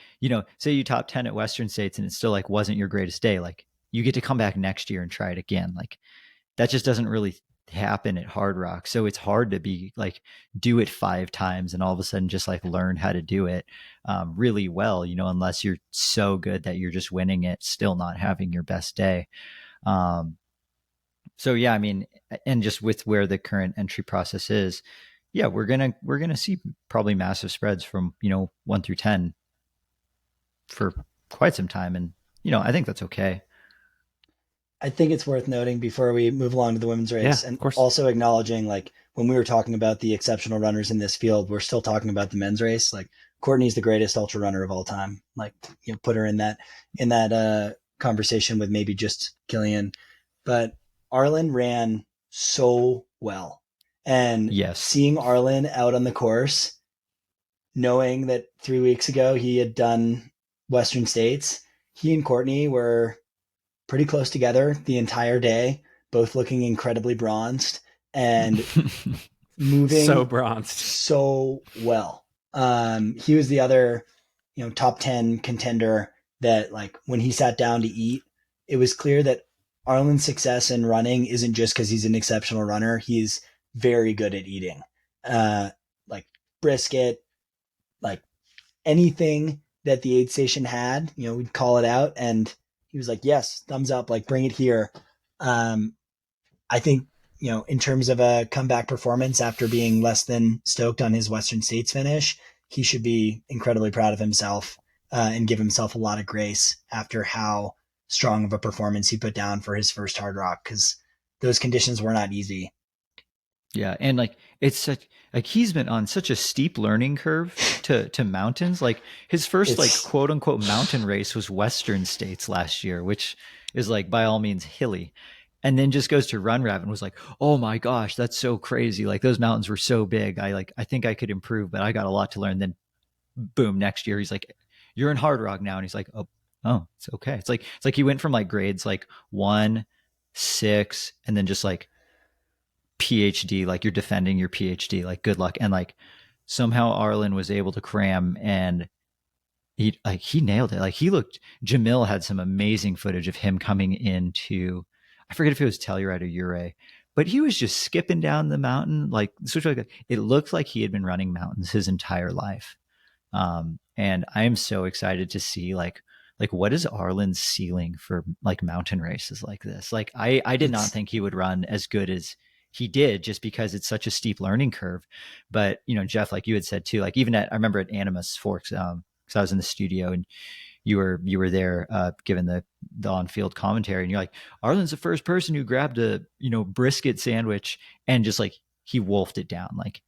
say you top 10 at Western States and it still like wasn't your greatest day. Like, you get to come back next year and try it again. Like, that just doesn't really happen at Hardrock. So it's hard to be like, do it 5 times and all of a sudden just like learn how to do it really well, unless you're so good that you're just winning it, still not having your best day. So yeah, I mean, and just with where the current entry process is, yeah, we're gonna see probably massive spreads from 1 through 10 for quite some time, and I think that's okay. I think it's worth noting before we move along to the women's race Yeah, of and course. also acknowledging like when we were talking about the exceptional runners in this field, we're still talking about the men's race. Like Courtney's the greatest ultra runner of all time. Like, put her in that conversation with maybe just Killian. But Arlen ran so well. And Yes. seeing Arlen out on the course, knowing that 3 weeks ago he had done Western States, he and Courtney were pretty close together the entire day, both looking incredibly bronzed and So moving bronzed. so well. He was the other, top 10 contender that like when he sat down to eat, it was clear that Arlen's success in running isn't just because he's an exceptional runner. He's very good at eating. Like brisket, like anything that the aid station had, we'd call it out. And he was like, yes, thumbs up, like bring it here. I think, in terms of a comeback performance after being less than stoked on his Western States finish, he should be incredibly proud of himself and give himself a lot of grace after how strong of a performance he put down for his first Hardrock, because those conditions were not easy. Yeah, and like it's such like he's been on such a steep learning curve to mountains. Like his first like It's quote unquote mountain race was Western States last year, which is like by all means hilly. And then just goes to Run Rabbit and was like, "Oh my gosh, that's so crazy. Like those mountains were so big. I think I could improve, but I got a lot to learn." Then boom, next year he's like, "You're in Hardrock now." And he's like, "Oh, it's okay." It's like he went from like grades like 1, 6 and then just like PhD, like you're defending your PhD, like good luck. And like somehow Arlen was able to cram, and he nailed it. Like Jamil had some amazing footage of him coming into, I forget if it was Telluride or Ouray, but he was just skipping down the mountain. Like it looked like he had been running mountains his entire life. And I am so excited to see like what is Arlen's ceiling for like mountain races like this? Like I did not think he would run as good as he did, just because it's such a steep learning curve. But Jeff, like you had said too, like even I remember at Animus Forks, because I was in the studio and you were there giving the on-field commentary, and you're like, Arlen's the first person who grabbed a brisket sandwich and just like he wolfed it down. Like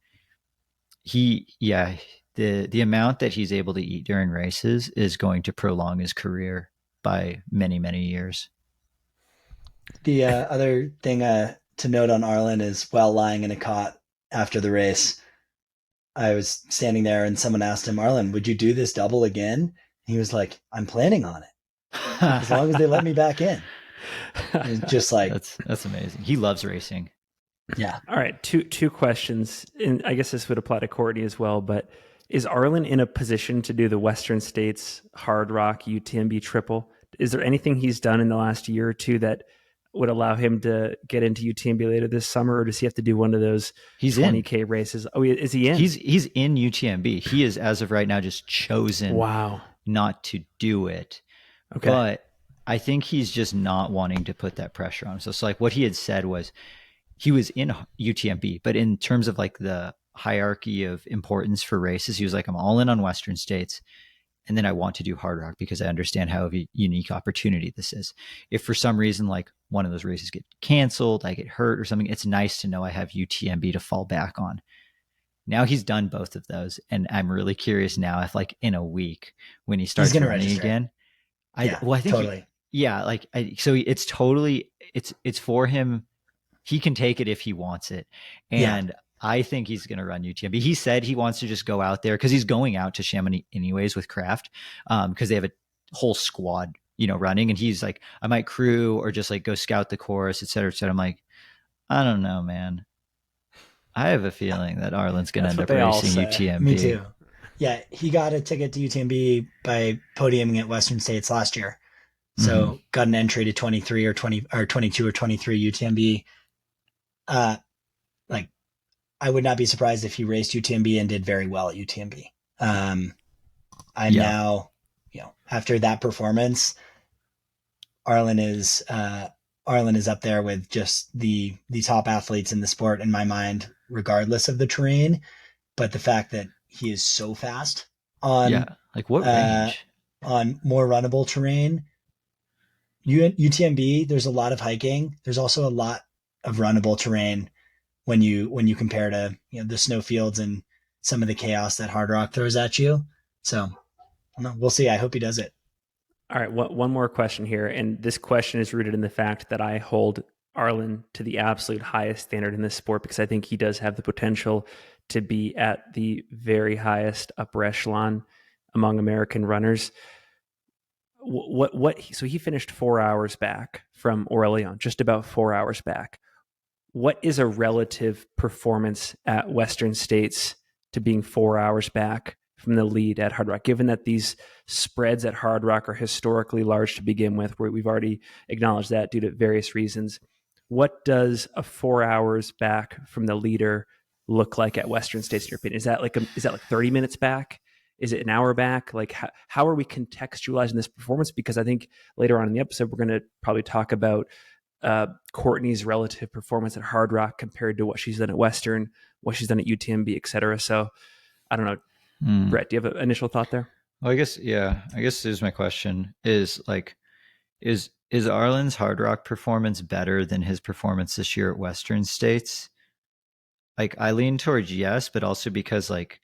the amount that he's able to eat during races is going to prolong his career by many, many years. The other thing to note on Arlen is, while lying in a cot after the race, I was standing there and someone asked him, Arlen, would you do this double again? And he was like, I'm planning on it, as long as they let me back in. It's just like, that's amazing. He loves racing. Yeah. All right. Two questions. And I guess this would apply to Courtney as well, but is Arlen in a position to do the Western States Hardrock UTMB triple? Is there anything he's done in the last year or two that would allow him to get into UTMB later this summer, or does he have to do one of those 20K races? Oh, is he in? He's in UTMB. He is, as of right now, just chosen not to do it. Okay. But I think he's just not wanting to put that pressure on him. So like what he had said was he was in UTMB, but in terms of like the hierarchy of importance for races, he was like, I'm all in on Western States, and then I want to do Hardrock because I understand how a unique opportunity this is. If for some reason like one of those races get canceled, I get hurt or something, it's nice to know I have UTMB to fall back on. Now he's done both of those, and I'm really curious now if like in a week when he starts running again, I think totally. So it's totally it's for him. He can take it if he wants it, and I think he's going to run UTMB. He said he wants to just go out there because he's going out to Chamonix anyways with Kraft, because they have a whole squad, running. And he's like, I might crew or just like go scout the course, et cetera, et cetera. I'm like, I don't know, man. I have a feeling that Arlen's going to end up racing UTMB. Me too. Yeah, he got a ticket to UTMB by podiuming at Western States last year. So got an entry to 23 or 20 or 22 or 23 UTMB. Like, I would not be surprised if he raced UTMB and did very well at UTMB. Now, after that performance, Arlen is up there with just the top athletes in the sport in my mind, regardless of the terrain. But the fact that he is so fast on like what range on more runnable terrain. UTMB, there's a lot of hiking. There's also a lot of runnable terrain when you compare to the snowfields and some of the chaos that Hardrock throws at you. So we'll see. I hope he does it. All right, one more question here, and this question is rooted in the fact that I hold Arlen to the absolute highest standard in this sport, because I think he does have the potential to be at the very highest upper echelon among American runners. So he finished 4 hours back from Aurelian, just about 4 hours back. What is a relative performance at Western States to being 4 hours back from the lead at Hardrock, given that these spreads at Hardrock are historically large to begin with, where we've already acknowledged that due to various reasons? What does a 4 hours back from the leader look like at Western States in your opinion? Is that like 30 minutes back? Is it an hour back? Like how are we contextualizing this performance? Because I think later on in the episode, we're going to probably talk about Courtney's relative performance at Hardrock compared to what she's done at Western, what she's done at UTMB, et cetera. So I don't know. Brett, do you have an initial thought there? Well, I guess here's my question is Arlen's Hardrock performance better than his performance this year at Western States? Like I lean towards yes, but also because like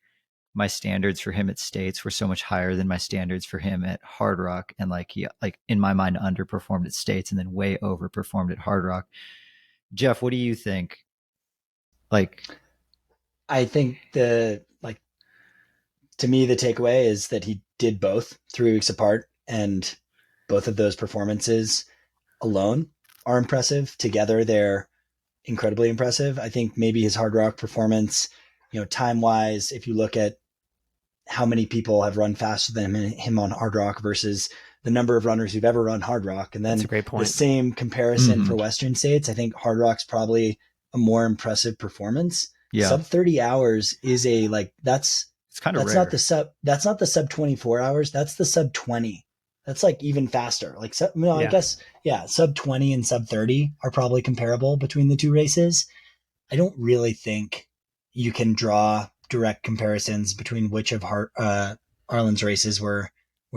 my standards for him at States were so much higher than my standards for him at Hardrock, and like he in my mind underperformed at States and then way overperformed at Hardrock. Jeff, what do you think? Like, I think to me, the takeaway is that he did both 3 weeks apart, and both of those performances alone are impressive. Together, they're incredibly impressive. I think maybe his Hardrock performance, time wise, if you look at how many people have run faster than him on Hardrock versus the number of runners who've ever run Hardrock, and then That's a great point. the same comparison for Western States, I think Hardrock's probably a more impressive performance. Yeah. Sub 30 hours is it's kind of that's rare. not the sub 24 hours. That's the sub 20. That's like even faster. Like, I guess, sub 20 and sub 30 are probably comparable between the two races. I don't really think you can draw direct comparisons between which of Arlen's races were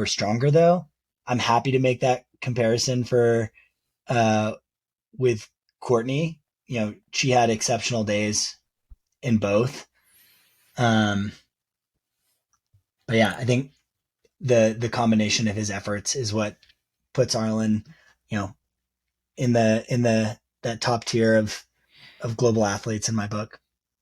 stronger, though. I'm happy to make that comparison for with Courtney. She had exceptional days in both. But yeah, I think the combination of his efforts is what puts Arlen, in that top tier of global athletes in my book.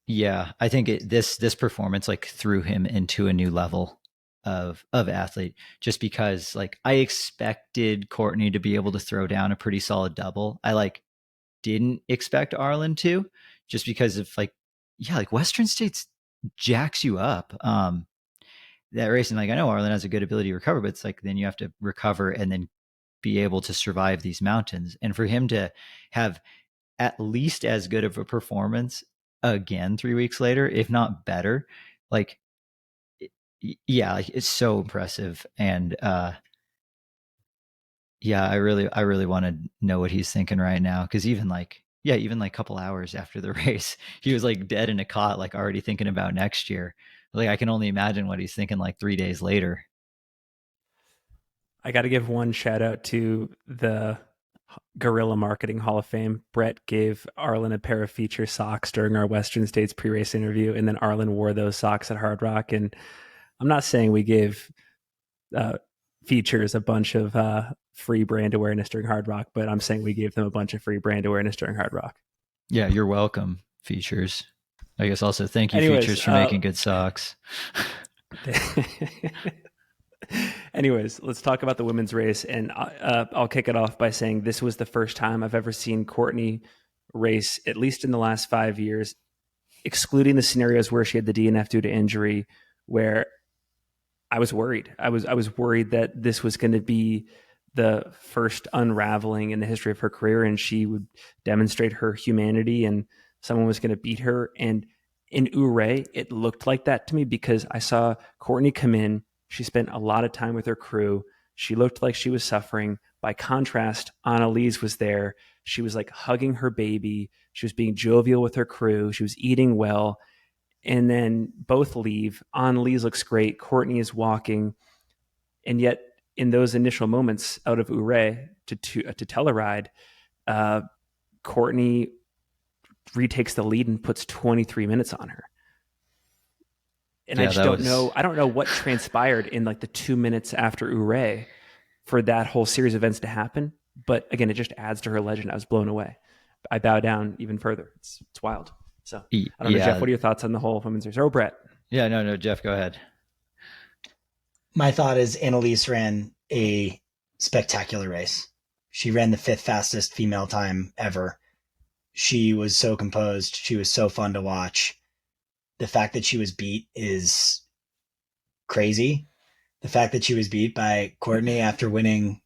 Yeah, I think this performance like threw him into a new level of athlete, just because like I expected Courtney to be able to throw down a pretty solid double. I didn't expect Arlen to, just because of like Western States jacks you up. That racing, I know Arlen has a good ability to recover, but it's then you have to recover and then be able to survive these mountains. And for him to have at least as good of a performance again 3 weeks later, if not better, it's so impressive. And I really want to know what he's thinking right now, because even a couple hours after the race, he was dead in a cot, already thinking about next year. I can only imagine what he's thinking 3 days later. I got to give one shout out to the Guerrilla Marketing Hall of Fame. Brett gave Arlen a pair of feature socks during our Western States pre-race interview, and then Arlen wore those socks at Hardrock. And I'm not saying we gave features a bunch of free brand awareness during Hardrock, but I'm saying we gave them a bunch of free brand awareness during Hardrock. Yeah, you're welcome, features. I guess also thank you, features, for making good socks. Anyways, let's talk about the women's race, and I'll kick it off by saying this was the first time I've ever seen Courtney race, at least in the last 5 years, excluding the scenarios where she had the DNF due to injury, where I was worried. I was worried that this was going to be the first unraveling in the history of her career, and she would demonstrate her humanity, and someone was going to beat her. And in Ouray, it looked like that to me, because I saw Courtney come in. She spent a lot of time with her crew. She looked like she was suffering. By contrast, Annelise was there. She was hugging her baby. She was being jovial with her crew. She was eating well. And then both leave. Annelise looks great. Courtney is walking. And yet, in those initial moments out of Ouray to Telluride, Courtney retakes the lead and puts 23 minutes on her. And I just don't know. I don't know what transpired in the 2 minutes after Ouray for that whole series of events to happen. But again, it just adds to her legend. I was blown away. I bow down even further. It's wild. So I don't know, Jeff, what are your thoughts on the whole women's race? Or Brett? Yeah, no, Jeff, go ahead. My thought is Annelise ran a spectacular race. She ran the 5th fastest female time ever. She was so composed. She was so fun to watch. The fact that she was beat is crazy. The fact that she was beat by Courtney after winning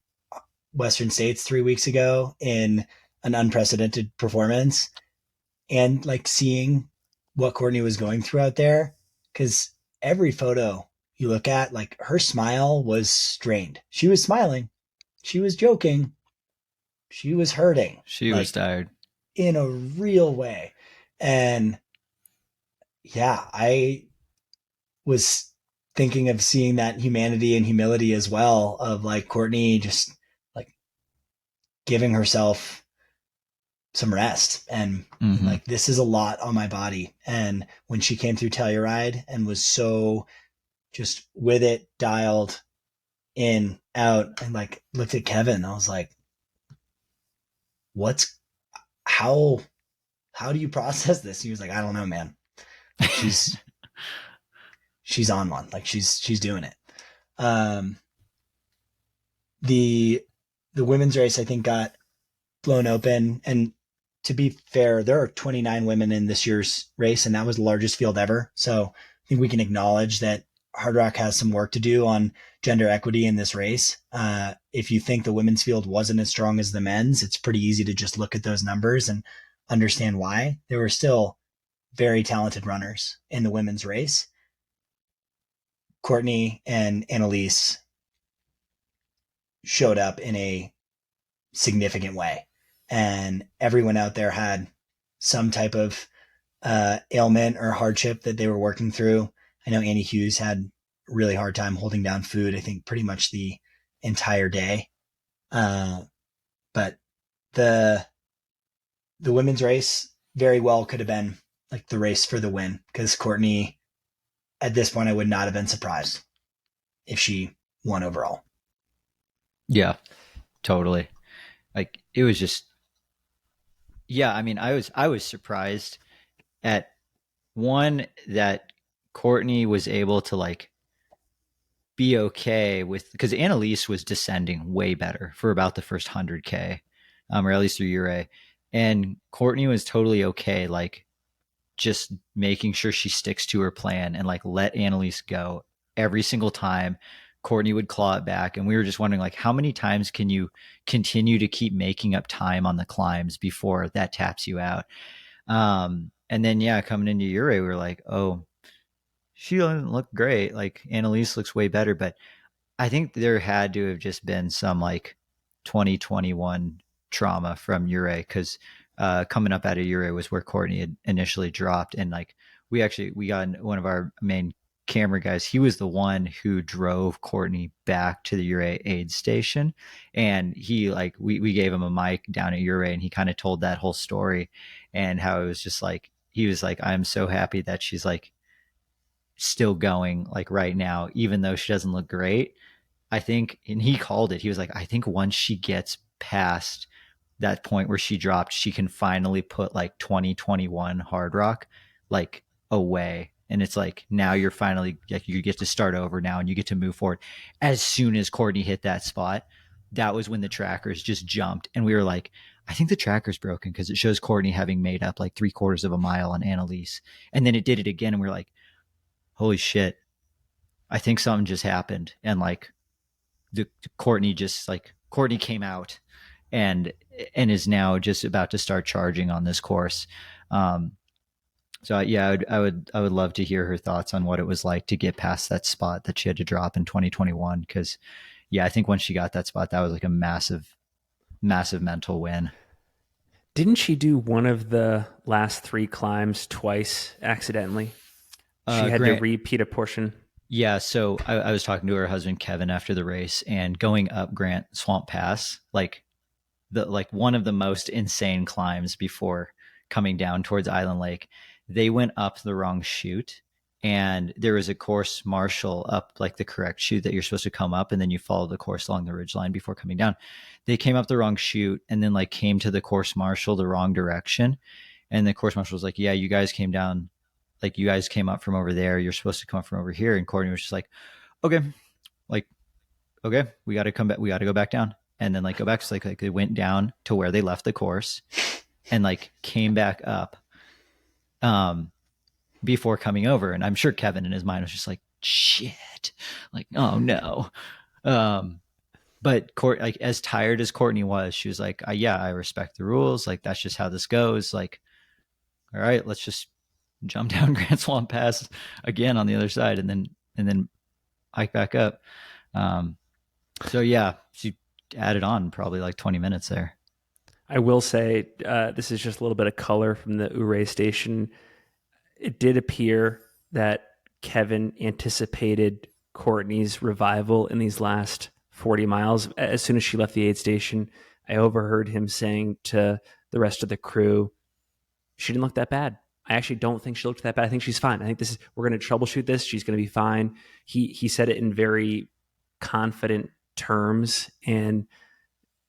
Western States 3 weeks ago in an unprecedented performance, and seeing what Courtney was going through out there, because every photo you look at, her smile was strained. She was smiling. She was joking. She was hurting. She was tired. In a real way. And yeah, I was thinking of seeing that humanity and humility as well, of Courtney just giving herself some rest, and this is a lot on my body. And when she came through Telluride and was so just with it, dialed in, out, and looked at Kevin, I was like, how do you process this? He was like, I don't know, man. She's on one. She's doing it. The women's race, I think, got blown open. And to be fair, there are 29 women in this year's race, and that was the largest field ever. So I think we can acknowledge that Hardrock has some work to do on gender equity in this race. If you think the women's field wasn't as strong as the men's, it's pretty easy to just look at those numbers and understand why. There were still very talented runners in the women's race. Courtney and Annelise showed up in a significant way, and everyone out there had some type of ailment or hardship that they were working through. I know Annie Hughes had a really hard time holding down food, I think pretty much the entire day. But the women's race very well could have been like the race for the win, because Courtney, at this point, I would not have been surprised if she won overall. Yeah, totally. Like it was just, yeah. I mean, I was surprised at one that Courtney was able to like be okay with, because Annelise was descending way better for about the first 100K, or at least through Ure, and Courtney was totally okay, like just making sure she sticks to her plan and like let Annelise go every single time. Courtney would claw it back, and we were just wondering like how many times can you continue to keep making up time on the climbs before that taps you out. And then yeah, coming into Ure, we were like, oh, she doesn't look great. Like Annelise looks way better, but I think there had to have just been some like 2021 trauma from Ure, because coming up out of Ure was where Courtney had initially dropped, and like we got one of our main camera guys. He was the one who drove Courtney back to the Ure aid station, and he like we gave him a mic down at Ure, and he kind of told that whole story and how it was just like he was like, I'm so happy that she's like still going like right now, even though she doesn't look great. I think, and he called it, he was like, I think once she gets past that point where she dropped, she can finally put like 2021 Hardrock like away. And it's like, now you're finally, like, you get to start over now and you get to move forward. As soon as Courtney hit that spot, that was when the trackers just jumped. And we were like, I think the tracker's broken, because it shows Courtney having made up like 3/4 of a mile on Annelise. And then it did it again. And we were like, holy shit, I think something just happened. And like, Courtney came out and is now just about to start charging on this course. So yeah, I would love to hear her thoughts on what it was like to get past that spot that she had to drop in 2021. Because yeah, I think once she got that spot, that was like a massive mental win. Didn't she do one of the last 3 climbs twice accidentally? She had to repeat a portion. Yeah, so I was talking to her husband Kevin after the race, and going up Grant Swamp Pass, like one of the most insane climbs before coming down towards Island Lake, they went up the wrong chute, and there was a course marshal up like the correct chute that you're supposed to come up, and then you follow the course along the ridgeline before coming down. They came up the wrong chute and then like came to the course marshal the wrong direction, and the course marshal was like, yeah, you guys came down, like you guys came up from over there, you're supposed to come up from over here. And Courtney was just like, okay, we got to come back, we got to go back down, and then like go back. So like they went down to where they left the course and like came back up before coming over. And I'm sure Kevin in his mind was just like, shit, like, oh no. But like as tired as Courtney was, she was like, yeah, I respect the rules, like that's just how this goes, like, all right, let's just jump down Grand Swamp Pass again on the other side, and then hike back up. So yeah, she added on probably like 20 minutes there. I will say, this is just a little bit of color from the Ouray station. It did appear that Kevin anticipated Courtney's revival in these last 40 miles. As soon as she left the aid station, I overheard him saying to the rest of the crew, she didn't look that bad. I actually don't think she looked that bad. I think she's fine. I think we're going to troubleshoot this. She's going to be fine. He said it in very confident terms, and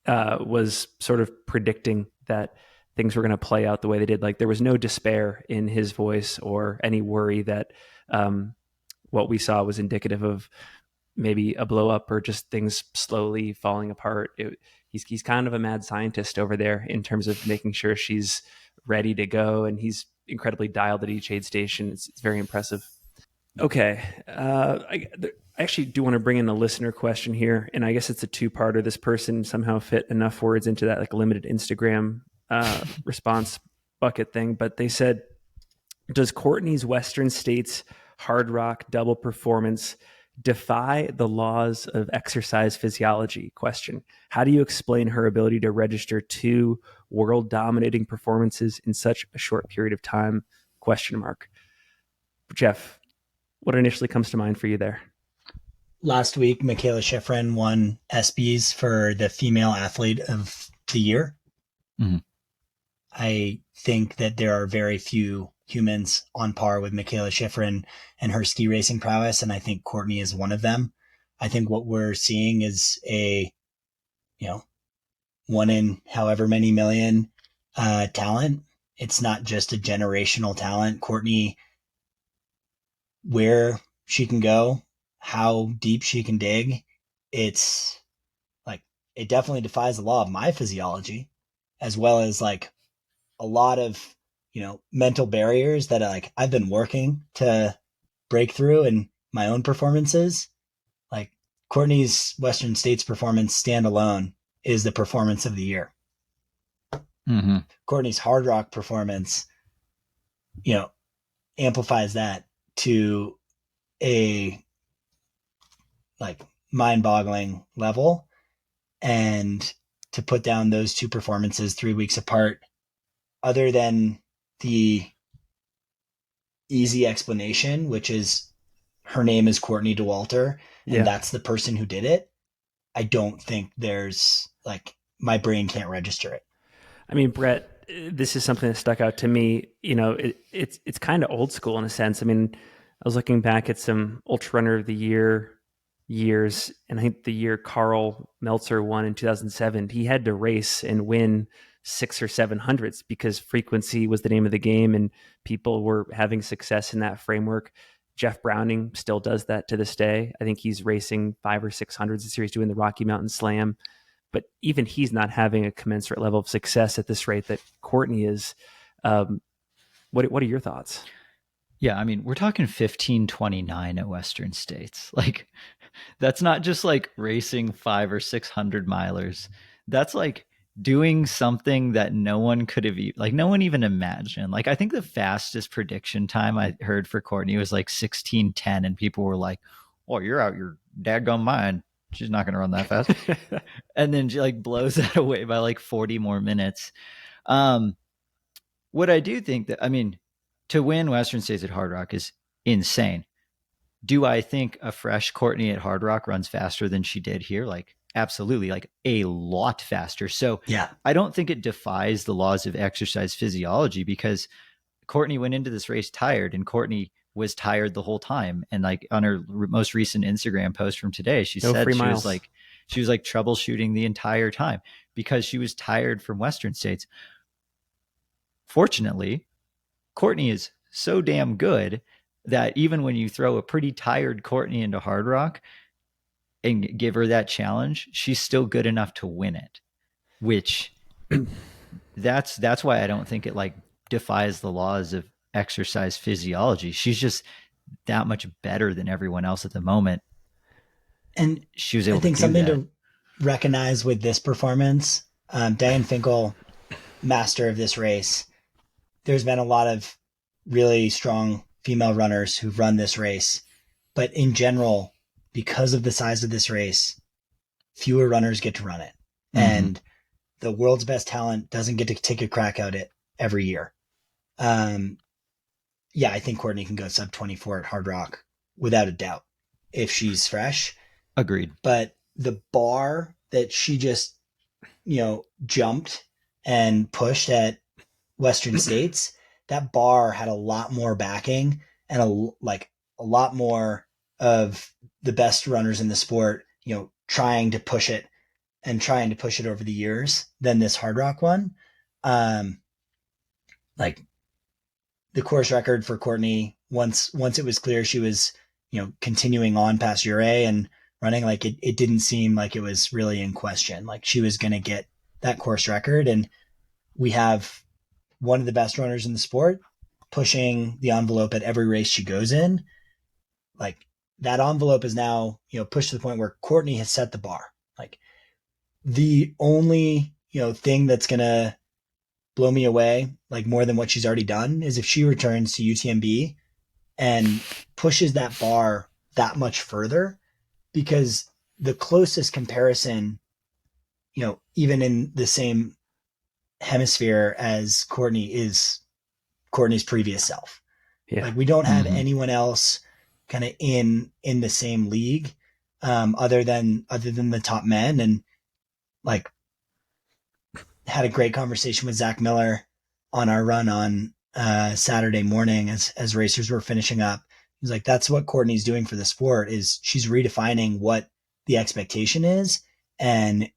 was sort of predicting that things were going to play out the way they did. Like there was no despair in his voice or any worry that what we saw was indicative of maybe a blow up or just things slowly falling apart. he's kind of a mad scientist over there in terms of making sure she's ready to go, and he's incredibly dialed at each aid station. It's very impressive. Okay, I actually do want to bring in a listener question here, and I guess it's a two-parter. This person somehow fit enough words into that like limited Instagram response bucket thing, but they said, does Courtney's Western States Hardrock double performance defy the laws of exercise physiology? Question: how do you explain her ability to register two world dominating performances in such a short period of time? Question mark. Jeff, what initially comes to mind for you there? Last week, Michaela Schifrin won ESPYs for the female athlete of the year. Mm-hmm. I think that there are very few humans on par with Michaela Schifrin and her ski racing prowess, and I think Courtney is one of them. I think what we're seeing is a, one in however many million talent. It's not just a generational talent. Courtney, where she can go, how deep she can dig, it's like, it definitely defies the law of my physiology, as well as like a lot of, mental barriers that I've been working to break through in my own performances. Like Courtney's Western States performance standalone is the performance of the year. Mm-hmm. Courtney's Hardrock performance, amplifies that to a like mind-boggling level. And to put down those two performances 3 weeks apart, other than the easy explanation, which is her name is Courtney DeWalter, and that's the person who did it, I don't think there's my brain can't register it. I mean, Brett, this is something that stuck out to me. It's kind of old school in a sense. I mean, I was looking back at some Ultra Runner of the Year years, and I think the year Carl Meltzer won in 2007, he had to race and win 600 or 700s because frequency was the name of the game, and people were having success in that framework. Jeff Browning still does that to this day. I think he's racing 500 or 600s this year. He's doing the Rocky Mountain Slam. But even he's not having a commensurate level of success at this rate that Courtney is. What are your thoughts? Yeah, I mean, we're talking 15:29 at Western States. Like, that's not just like racing 500 or 600 milers. That's like doing something that no one could have, no one even imagined. Like, I think the fastest prediction time I heard for Courtney was like 16:10, and people were like, "Oh, you're out your dadgum mind. She's not going to run that fast." And then she like blows that away by like 40 more minutes. What I do think that, I mean, to win Western States at Hardrock is insane. Do I think a fresh Courtney at Hardrock runs faster than she did here? Like, absolutely, like a lot faster. So yeah, I don't think it defies the laws of exercise physiology, because Courtney went into this race tired, and Courtney was tired the whole time. And like on her most recent Instagram post from today, she said she was like troubleshooting the entire time because she was tired from Western States. Fortunately, Courtney is so damn good that even when you throw a pretty tired Courtney into Hardrock and give her that challenge, she's still good enough to win it, which that's why I don't think it like defies the laws of exercise physiology. She's just that much better than everyone else at the moment. And she was able I think to do something that. to recognize with this performance, Diane Finkel, master of this race, there's been a lot of really strong female runners who've run this race, but in general, because of the size of this race, fewer runners get to run it. Mm-hmm. And the world's best talent doesn't get to take a crack at it every year. Yeah, I think Courtney can go sub 24 at Hardrock without a doubt if she's fresh. Agreed. But the bar that she just, jumped and pushed at Western States, that bar had a lot more backing and a lot more of the best runners in the sport, trying to push it over the years than this Hardrock one. Like the course record for Courtney, once it was clear she was, continuing on past Ure and running, like it didn't seem like it was really in question. Like she was going to get that course record. And we have one of the best runners in the sport pushing the envelope at every race she goes in. Like that envelope is now, pushed to the point where Courtney has set the bar. Like the only, thing that's going to blow me away, like more than what she's already done, is if she returns to UTMB and pushes that bar that much further, because the closest comparison, even in the same hemisphere as Courtney, is Courtney's previous self. Yeah. Like we don't have anyone else kind of in the same league, other than the top men. And like had a great conversation with Zach Miller on our run on Saturday morning as racers were finishing up. He's like, that's what Courtney's doing for the sport, is she's redefining what the expectation is. And,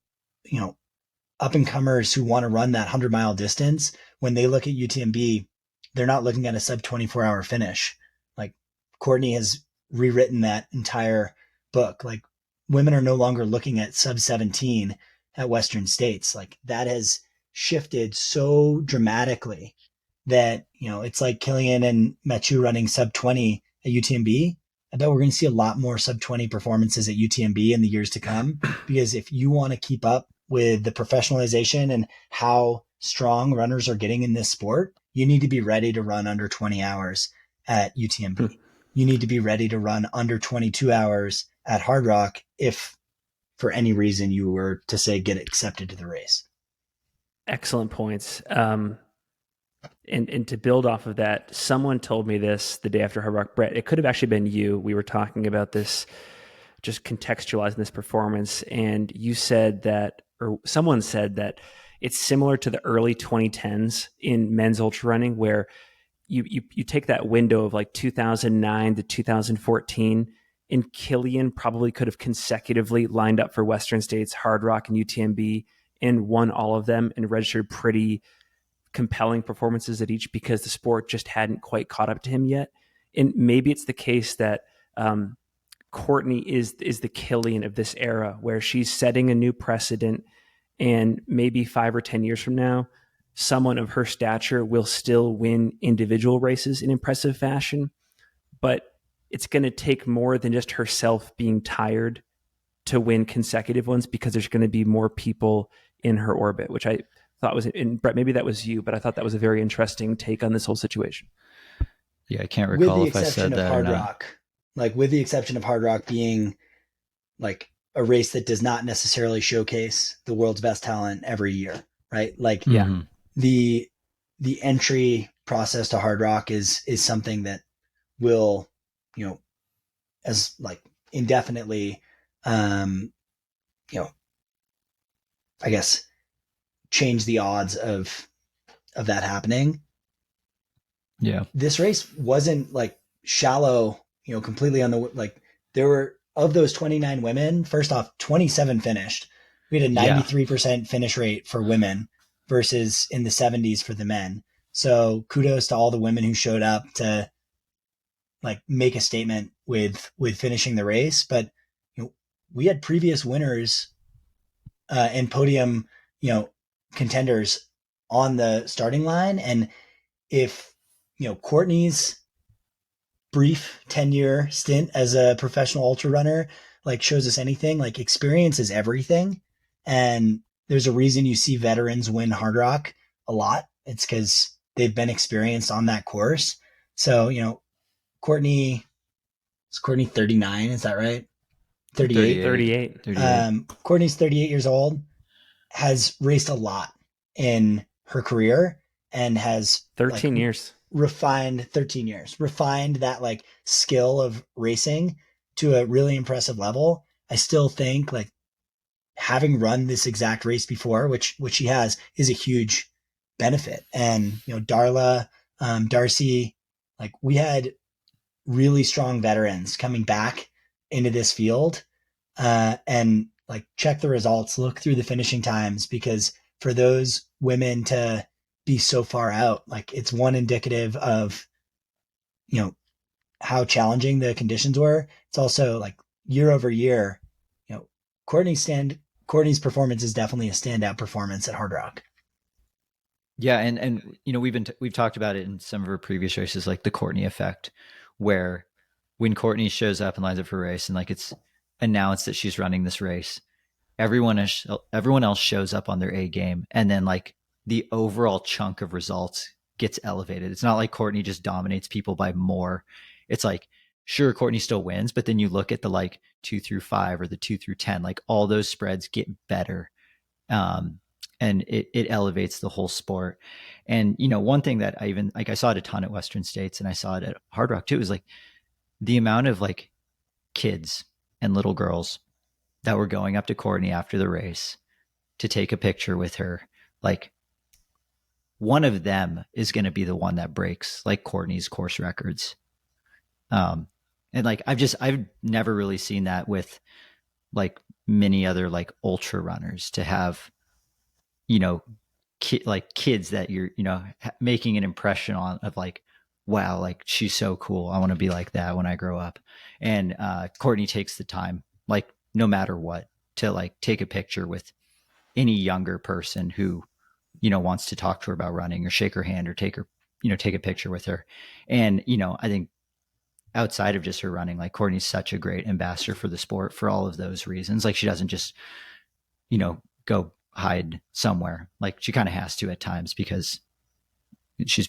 up and comers who want to run that 100-mile distance, when they look at UTMB, they're not looking at a sub 24-hour finish. Like Courtney has rewritten that entire book. Like women are no longer looking at sub 17 at Western States. Like that has shifted so dramatically that, it's like Killian and Mathieu running sub 20 at UTMB. I bet we're going to see a lot more sub 20 performances at UTMB in the years to come, because if you want to keep up with the professionalization and how strong runners are getting in this sport, you need to be ready to run under 20 hours at UTMB. You need to be ready to run under 22 hours at Hardrock if for any reason you were to say get accepted to the race. Excellent points. And to build off of that, someone told me this the day after Hardrock. Brett, it could have actually been you. We were talking about this, just contextualizing this performance, and you said that, or someone said that it's similar to the early 2010s in men's ultra running, where you take that window of like 2009 to 2014, and Killian probably could have consecutively lined up for Western States, Hardrock, and UTMB and won all of them and registered pretty compelling performances at each, because the sport just hadn't quite caught up to him yet. And maybe it's the case that Courtney is the Killian of this era, where she's setting a new precedent, and maybe 5 or 10 years from now, someone of her stature will still win individual races in impressive fashion, but it's going to take more than just herself being tired to win consecutive ones, because there's going to be more people in her orbit, which I thought was, and Brett, maybe that was you, but I thought that was a very interesting take on this whole situation. Yeah, I can't recall if I said that or not. Like with the exception of Hardrock being like a race that does not necessarily showcase the world's best talent every year, right? Like the entry process to Hardrock is something that will, as like indefinitely, I guess change the odds of that happening. Yeah. This race wasn't like shallow, completely on the, like there were, of those 29 women, first off, 27 finished. We had a 93% finish rate for women versus in the 70s for the men. So kudos to all the women who showed up to like make a statement with finishing the race. But we had previous winners and podium, contenders on the starting line. And if, Courtney's brief 10-year stint as a professional ultra runner like shows us anything, like experience is everything. And there's a reason you see veterans win Hardrock a lot. It's because they've been experienced on that course. So, Courtney, is Courtney 39? Is that right? 38. Courtney's 38 years old, has raced a lot in her career, and has 13 years refined that like skill of racing to a really impressive level. I still think like having run this exact race before, which she has, is a huge benefit. And, Darla, Darcy, like we had really strong veterans coming back into this field, and like check the results, look through the finishing times, because for those women to be so far out, like it's one indicative of, how challenging the conditions were. It's also like year over year, Courtney's performance is definitely a standout performance at Hardrock. Yeah, and we've talked about it in some of her previous races, like the Courtney effect, where when Courtney shows up and lines up for a race, and like it's announced that she's running this race, everyone else shows up on their A game, and then like the overall chunk of results gets elevated. It's not like Courtney just dominates people by more. It's like, sure, Courtney still wins, but then you look at the like 2 through 5 or the 2 through 10, like all those spreads get better. And it elevates the whole sport. And, one thing that I saw it a ton at Western States and I saw it at Hardrock too, is like the amount of like kids and little girls that were going up to Courtney after the race to take a picture with her. Like, one of them is going to be the one that breaks like Courtney's course records. And like, I've never really seen that with like many other like ultra runners, to have, kids that you're, making an impression on, of like, wow, like she's so cool. I want to be like that when I grow up. And Courtney takes the time, like no matter what, to like take a picture with any younger person who, wants to talk to her about running or shake her hand or take a picture with her. And, I think outside of just her running, like Courtney's such a great ambassador for the sport for all of those reasons. Like she doesn't just, go hide somewhere. Like she kind of has to at times because she's,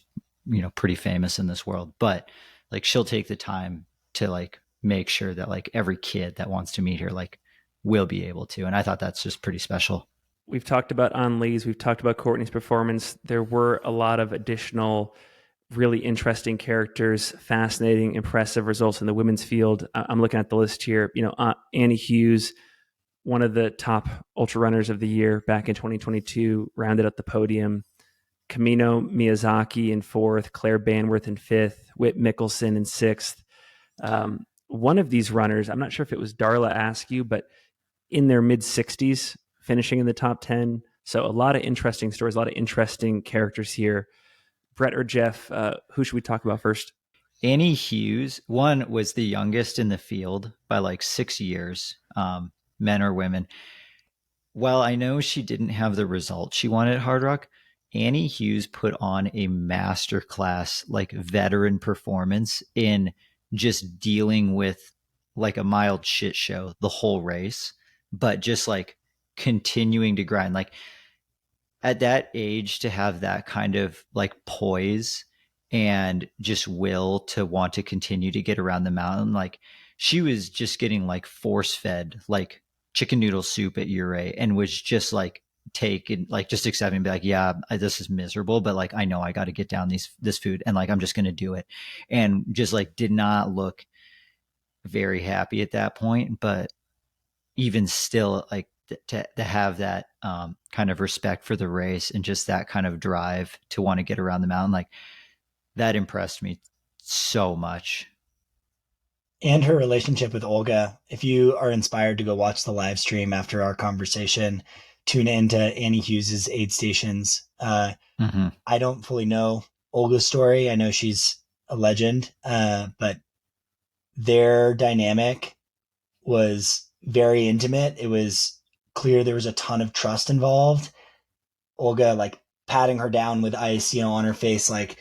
pretty famous in this world, but like she'll take the time to like make sure that like every kid that wants to meet her, like will be able to. And I thought that's just pretty special. We've talked about Annelise. We've talked about Courtney's performance. There were a lot of additional really interesting characters, fascinating, impressive results in the women's field. I'm looking at the list here. Annie Hughes, one of the top ultra runners of the year back in 2022, rounded up the podium. Camino Miyazaki in 4th, Claire Banworth in 5th, Whit Mickelson in 6th. One of these runners, I'm not sure if it was Darla Askew, but in their mid-60s, finishing in the top 10. So a lot of interesting stories, a lot of interesting characters here. Brett or Jeff, who should we talk about first? Annie Hughes, one, was the youngest in the field by like 6 years, men or women. While I know she didn't have the result she wanted at Hardrock, Annie Hughes put on a masterclass, like veteran performance in just dealing with like a mild shit show the whole race, but just like continuing to grind. Like at that age, to have that kind of like poise and just will to want to continue to get around the mountain, like she was just getting like force fed like chicken noodle soup at Ouray and was just like taken, like just accepting and be like, yeah, this is miserable, but like I know I got to get down this food and like I'm just going to do it. And just like did not look very happy at that point, but even still, like to have that kind of respect for the race and just that kind of drive to want to get around the mountain, like that impressed me so much. And her relationship with Olga. If you are inspired to go watch the live stream after our conversation, tune into Annie Hughes's aid stations. I don't fully know Olga's story. I know she's a legend, but their dynamic was very intimate. It was clear there was a ton of trust involved. Olga like patting her down with ice, on her face, like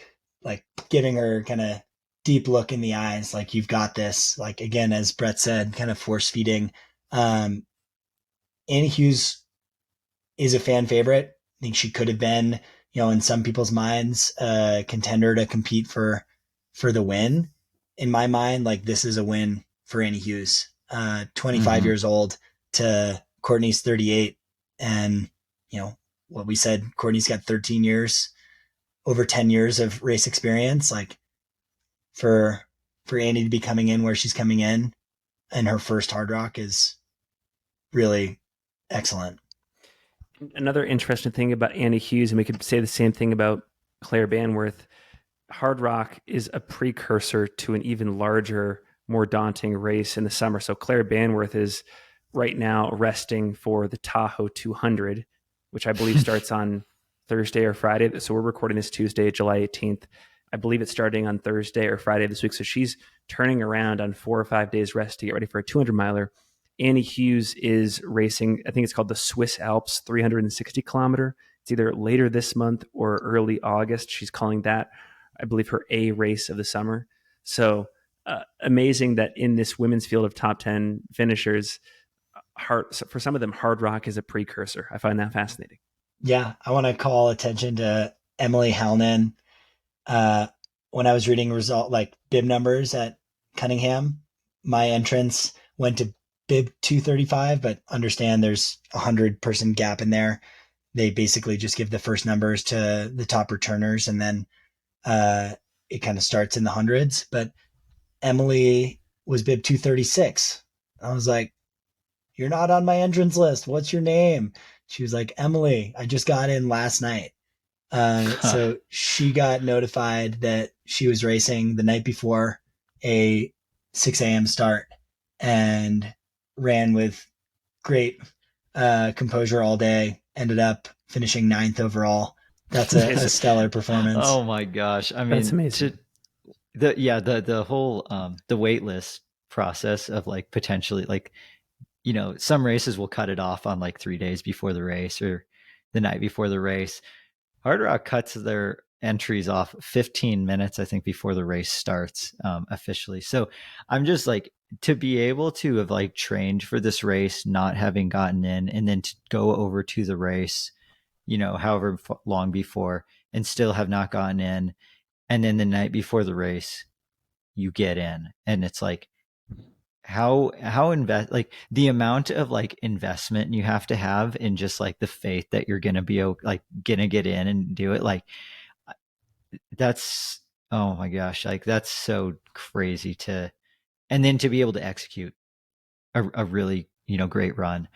giving her kind of deep look in the eyes, like you've got this. Like again, as Brett said, kind of force feeding. Annie Hughes is a fan favorite. I think she could have been, in some people's minds, a contender to compete for the win. In my mind, like this is a win for Annie Hughes. 25 years old to Courtney's 38. And, what we said, Courtney's got 13 years, over 10 years of race experience. Like for Annie to be coming in where she's coming in and her first Hardrock is really excellent. Another interesting thing about Annie Hughes, and we could say the same thing about Claire Banworth, Hardrock is a precursor to an even larger, more daunting race in the summer. So Claire Banworth is right now resting for the Tahoe 200, which I believe starts on Thursday or Friday. So we're recording this Tuesday, July 18th. I believe it's starting on Thursday or Friday this week. So she's turning around on 4 or 5 days rest to get ready for a 200 miler. Annie Hughes is racing, I think it's called the Swiss Alps 360 kilometer. It's either later this month or early August. She's calling that, I believe, her A race of the summer. So amazing that in this women's field of top 10 finishers, for some of them, Hardrock is a precursor. I find that fascinating. Yeah, I want to call attention to Emily Hellman. When I was reading bib numbers at Cunningham, my entrance went to bib 235, but understand there's 100-person gap in there. They basically just give the first numbers to the top returners, and then it kind of starts in the hundreds. But Emily was bib 236. I was like, "You're not on my entrance list. What's your name?" She was like, "Emily, I just got in last night." So she got notified that she was racing the night before a 6 a.m. start and ran with great composure all day, ended up finishing 9th overall. That's a stellar performance. Oh my gosh. I mean, that's amazing. The whole, the wait list process of like potentially like, you know, some races will cut it off on like 3 days before the race or the night before the race. Hardrock cuts their entries off 15 minutes, I think, before the race starts officially. So I'm just like, to be able to have like trained for this race, not having gotten in, and then to go over to the race, you know, however long before, and still have not gotten in. And then the night before the race, you get in. And it's like, how invest, like the amount of like investment you have to have in just like the faith that you're going to be like going to get in and do it. Like that's, oh my gosh, like that's so crazy and then to be able to execute a really, you know, great run.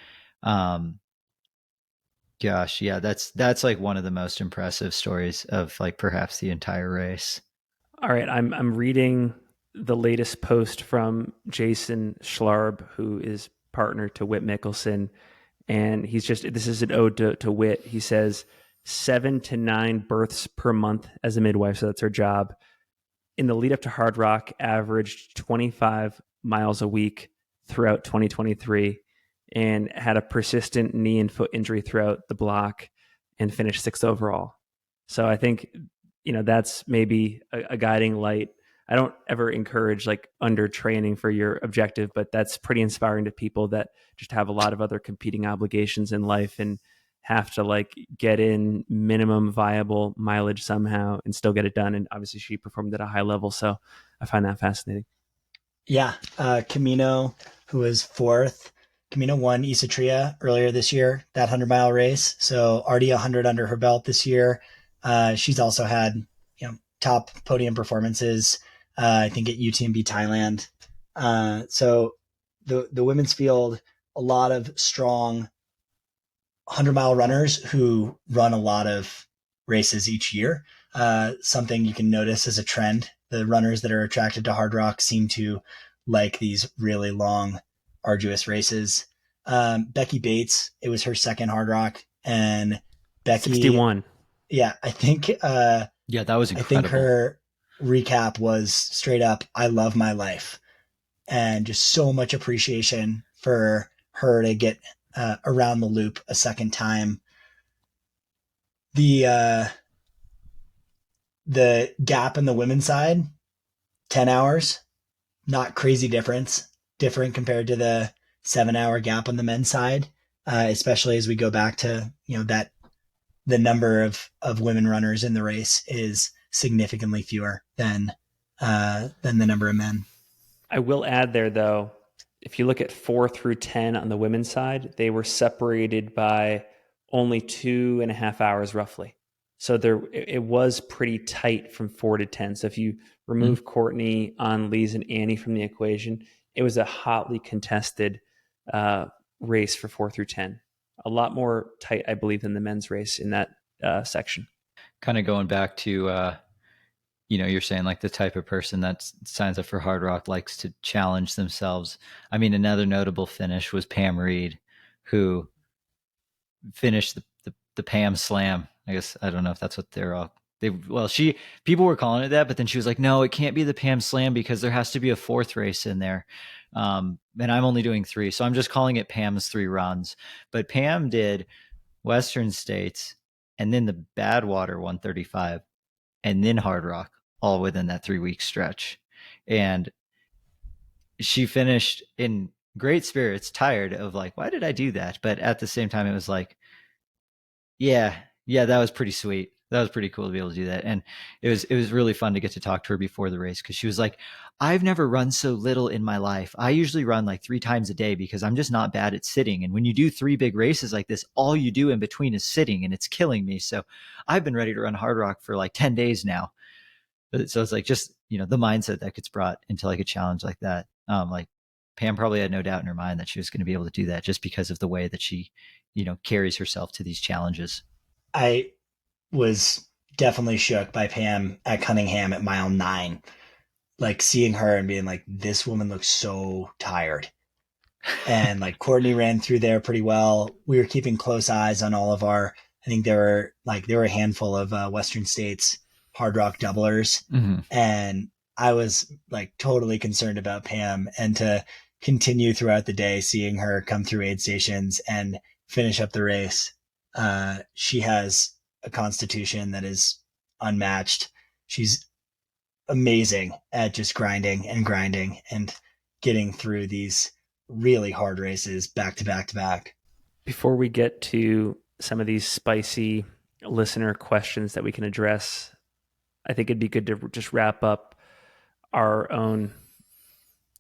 Gosh, yeah, that's like one of the most impressive stories of like perhaps the entire race. All right, I'm reading the latest post from Jason Schlarb, who is partner to Whit Mickelson, and this is an ode to Whit. He says 7 to 9 births per month as a midwife, so that's her job. In the lead up to Hardrock, averaged 25 miles a week throughout 2023, and had a persistent knee and foot injury throughout the block, and finished 6th overall. So I think, you know, that's maybe a guiding light. I don't ever encourage like under training for your objective, but that's pretty inspiring to people that just have a lot of other competing obligations in life and have to like get in minimum viable mileage somehow and still get it done. And obviously she performed at a high level. So I find that fascinating. Yeah. Camino, who was 4th, Camino won Isatria earlier this year, that 100-mile race. So already 100 under her belt this year. She's also had, you know, top podium performances, I think at UTMB Thailand. So the women's field, a lot of strong 100-mile runners who run a lot of races each year. Something you can notice as a trend. The runners that are attracted to Hardrock seem to like these really long, arduous races. Becky Bates, it was her second Hardrock, and Becky 61. Yeah, I think yeah, that was incredible. I think her recap was straight up, "I love my life," and just so much appreciation for her to get around the loop a second time. The gap in the women's side, 10 hours, not crazy different compared to the 7-hour gap on the men's side, especially as we go back to, you know, that the number of women runners in the race is significantly fewer than the number of men. I will add there, though, if you look at 4 through 10 on the women's side, they were separated by only 2.5 hours roughly. So it was pretty tight from 4 to 10. So if you remove Courtney, Annelise, and Annie from the equation, it was a hotly contested race for 4 through 10. A lot more tight, I believe, than the men's race in that section. Kind of going back to, you know, you're saying like the type of person that signs up for Hardrock likes to challenge themselves. I mean, another notable finish was Pam Reed, who finished the Pam Slam. I guess, I don't know if that's what people were calling it that, but then she was like, no, it can't be the Pam Slam because there has to be a 4th race in there. And I'm only doing 3. So I'm just calling it Pam's 3 runs. But Pam did Western States and then the Badwater 135 and then Hardrock all within that 3-week stretch. And she finished in great spirits, tired of like, why did I do that? But at the same time, it was like, yeah, that was pretty sweet. That was pretty cool to be able to do that. And it was really fun to get to talk to her before the race, because she was like, I've never run so little in my life. I usually run like 3 times a day because I'm just not bad at sitting. And when you do 3 big races like this, all you do in between is sitting, and it's killing me. So I've been ready to run Hardrock for like 10 days now. So it's like, just, the mindset that gets brought into like a challenge like that. Like Pam probably had no doubt in her mind that she was going to be able to do that, just because of the way that she, carries herself to these challenges. I was definitely shook by Pam at Cunningham at mile 9, like seeing her and being like, this woman looks so tired. And like Courtney ran through there pretty well. We were keeping close eyes on all of our, I think there were a handful of Western States Hardrock doublers. Mm-hmm. And I was like totally concerned about Pam, and to continue throughout the day, seeing her come through aid stations and finish up the race. She has a constitution that is unmatched. She's amazing at just grinding and getting through these really hard races back to back to back. Before we get to some of these spicy listener questions that we can address, I think it'd be good to just wrap up our own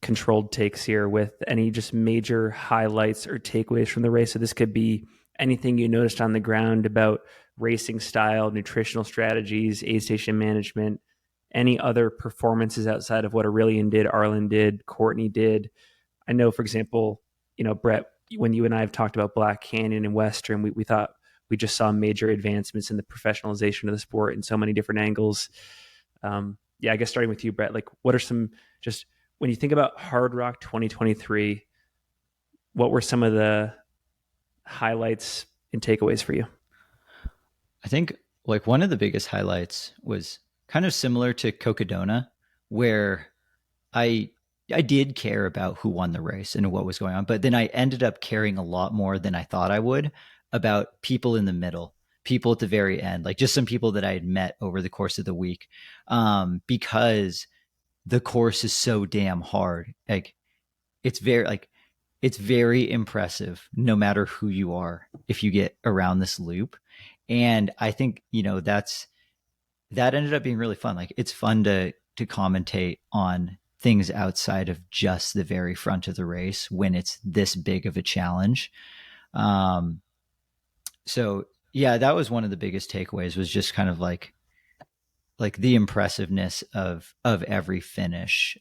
controlled takes here with any just major highlights or takeaways from the race. So this could be anything you noticed on the ground about racing style, nutritional strategies, aid station management, any other performances outside of what Aurelian did, Arlen did, Courtney did. I know, for example, Brett, when you and I have talked about Black Canyon and Western, we thought we just saw major advancements in the professionalization of the sport in so many different angles. I guess starting with you, Brett, like what are some, just when you think about Hardrock 2023, what were some of the highlights and takeaways for you? I think like one of the biggest highlights was kind of similar to Cocodona, where I did care about who won the race and what was going on, but then I ended up caring a lot more than I thought I would about people in the middle, people at the very end, like just some people that I had met over the course of the week, because the course is so damn hard. Like it's very impressive no matter who you are if you get around this loop. And I think, that ended up being really fun. Like it's fun to commentate on things outside of just the very front of the race when it's this big of a challenge. So yeah, that was one of the biggest takeaways, was just kind of like the impressiveness of every finish,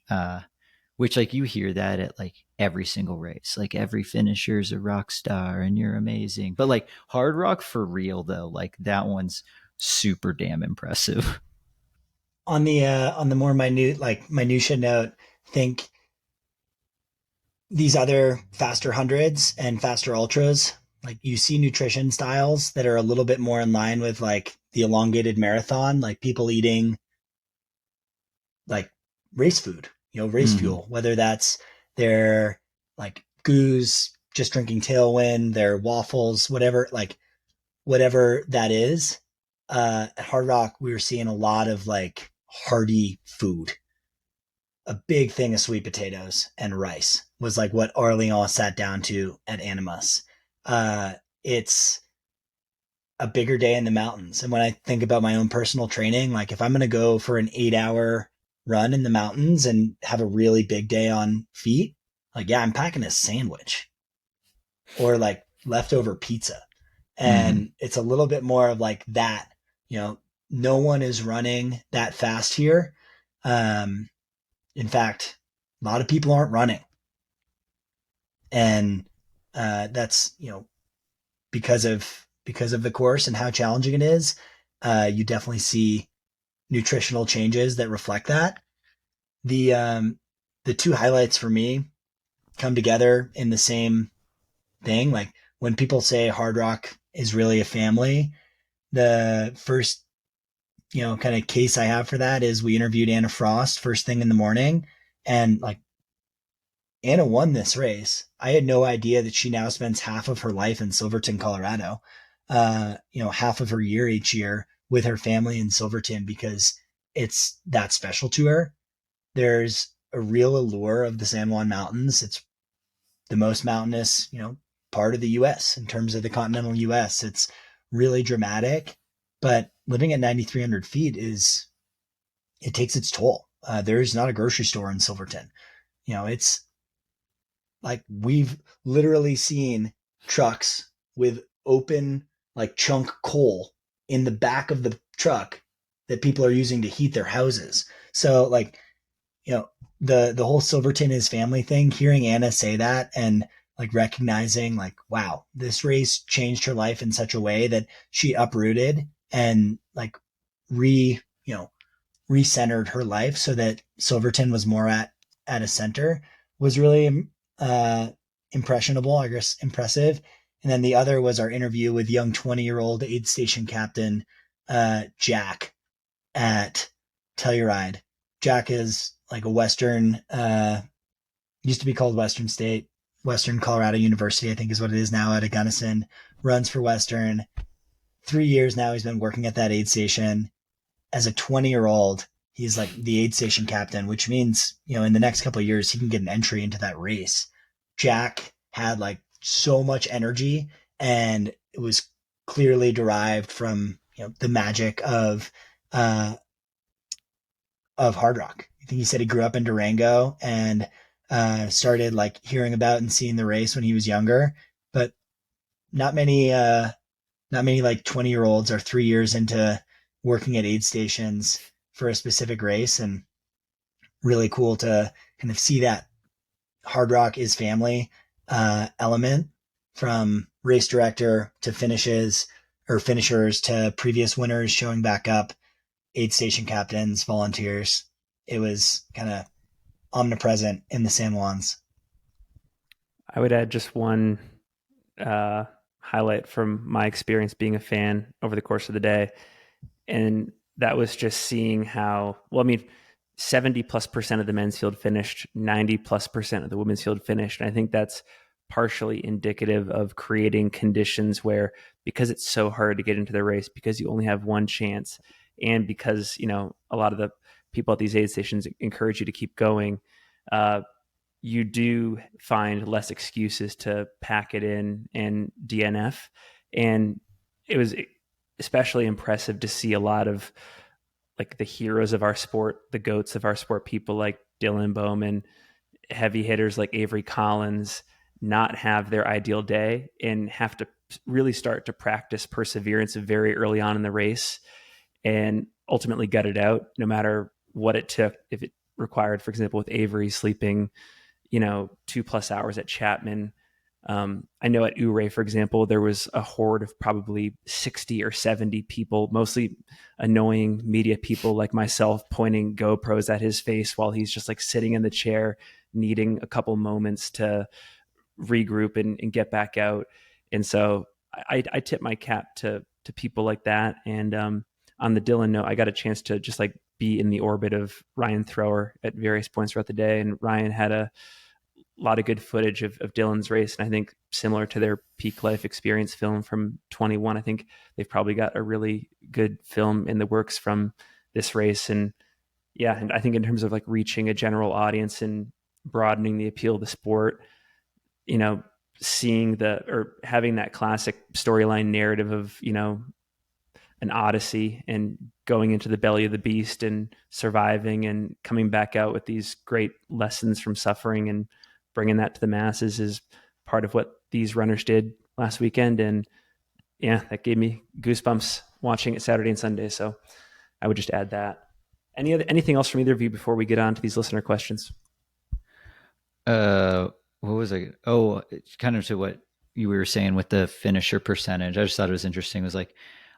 which like you hear that at like every single race, like every finisher's a rock star and you're amazing. But like Hardrock for real though, like that one's super damn impressive. On the more minute, like minutia note, think these other faster hundreds and faster ultras, like you see nutrition styles that are a little bit more in line with like the elongated marathon, like people eating like race food, race fuel, whether that's their like goose, just drinking Tailwind, their waffles, whatever that is. At Hardrock, we were seeing a lot of like hearty food. A big thing of sweet potatoes and rice was like what Aurelian sat down to at Annelise. It's a bigger day in the mountains. And when I think about my own personal training, like if I'm going to go for an 8-hour run in the mountains and have a really big day on feet, like, yeah, I'm packing a sandwich or like leftover pizza. And it's a little bit more of like that, no one is running that fast here. In fact, a lot of people aren't running. And that's, because of the course and how challenging it is, you definitely see nutritional changes that reflect that. The 2 highlights for me come together in the same thing. Like when people say Hardrock is really a family, the first, kind of case I have for that is we interviewed Anna Frost first thing in the morning, and like Anna won this race. I had no idea that she now spends half of her life in Silverton, Colorado. Half of her year each year with her family in Silverton because it's that special to her. There's a real allure of the San Juan Mountains. It's the most mountainous, part of the US in terms of the continental US. It's really dramatic, but living at 9,300 feet it takes its toll. There's not a grocery store in Silverton. It's like we've literally seen trucks with open like chunk coal in the back of the truck that people are using to heat their houses. So like, the whole Silverton is family thing, hearing Anna say that and like recognizing like, wow, this race changed her life in such a way that she uprooted and like re, you know, recentered her life so that Silverton was more at a center was really uh, impressionable, I guess, impressive. And then the other was our interview with young 20-year-old aid station captain Jack at Telluride. Jack is like a Western, used to be called Western State, Western Colorado University, I think is what it is now, out of Gunnison, runs for Western. 3 years now he's been working at that aid station. As a 20-year-old, he's like the aid station captain, which means, in the next couple of years, he can get an entry into that race. Jack had like so much energy, and it was clearly derived from, the magic of Hardrock. I think he said he grew up in Durango and started like hearing about and seeing the race when he was younger, but not many, like 20-year-olds are 3 years into working at aid stations for a specific race, and really cool to kind of see that Hardrock is family element, from race director to finishes or finishers to previous winners showing back up, aid station captains, volunteers. It was kind of omnipresent in the San Juans. I would add just one highlight from my experience being a fan over the course of the day. And that was just seeing how, 70+% of the men's field finished, 90+% of the women's field finished. And I think that's partially indicative of creating conditions where, because it's so hard to get into the race, because you only have one chance, and because, a lot of the people at these aid stations encourage you to keep going, you do find less excuses to pack it in and DNF. And it was especially impressive to see a lot of like the heroes of our sport, the goats of our sport, people like Dylan Bowman, heavy hitters like Avery Collins, not have their ideal day and have to really start to practice perseverance very early on in the race, and ultimately gut it out no matter what it took. If it required, for example, with Avery sleeping, 2+ hours at Chapman. I know at Ouray, for example, there was a horde of probably 60 or 70 people, mostly annoying media people like myself, pointing GoPros at his face while he's just like sitting in the chair, needing a couple moments to regroup and get back out. And so I tip my cap to people like that. And on the Dylan note, I got a chance to just like be in the orbit of Ryan Thrower at various points throughout the day. And Ryan had a lot of good footage of Dylan's race. And I think similar to their peak life experience film from 21, I think they've probably got a really good film in the works from this race. And yeah, and I think in terms of like reaching a general audience and broadening the appeal of the sport, seeing or having that classic storyline narrative of, an odyssey and going into the belly of the beast and surviving and coming back out with these great lessons from suffering and bringing that to the masses is part of what these runners did last weekend. And yeah, that gave me goosebumps watching it Saturday and Sunday. So I would just add that. Anything else from either of you before we get on to these listener questions? What was I? Oh, kind of to what you were saying with the finisher percentage. I just thought it was interesting. It was like,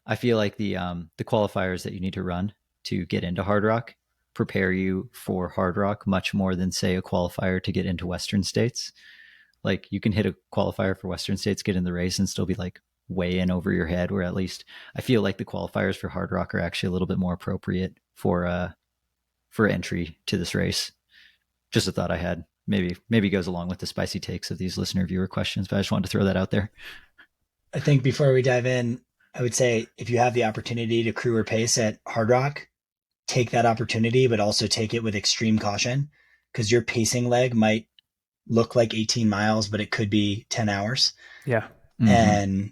I feel like the qualifiers that you need to run to get into Hardrock prepare you for Hardrock much more than, say, a qualifier to get into Western States. Like, you can hit a qualifier for Western States, get in the race, and still be like way in over your head. Where at least I feel like the qualifiers for Hardrock are actually a little bit more appropriate for entry to this race. Just a thought I had. maybe goes along with the spicy takes of these listener viewer questions, but I just wanted to throw that out there. I think before we dive in, I would say if you have the opportunity to crew or pace at Hardrock, take that opportunity, but also take it with extreme caution, because your pacing leg might look like 18 miles, but it could be 10 hours. Yeah. And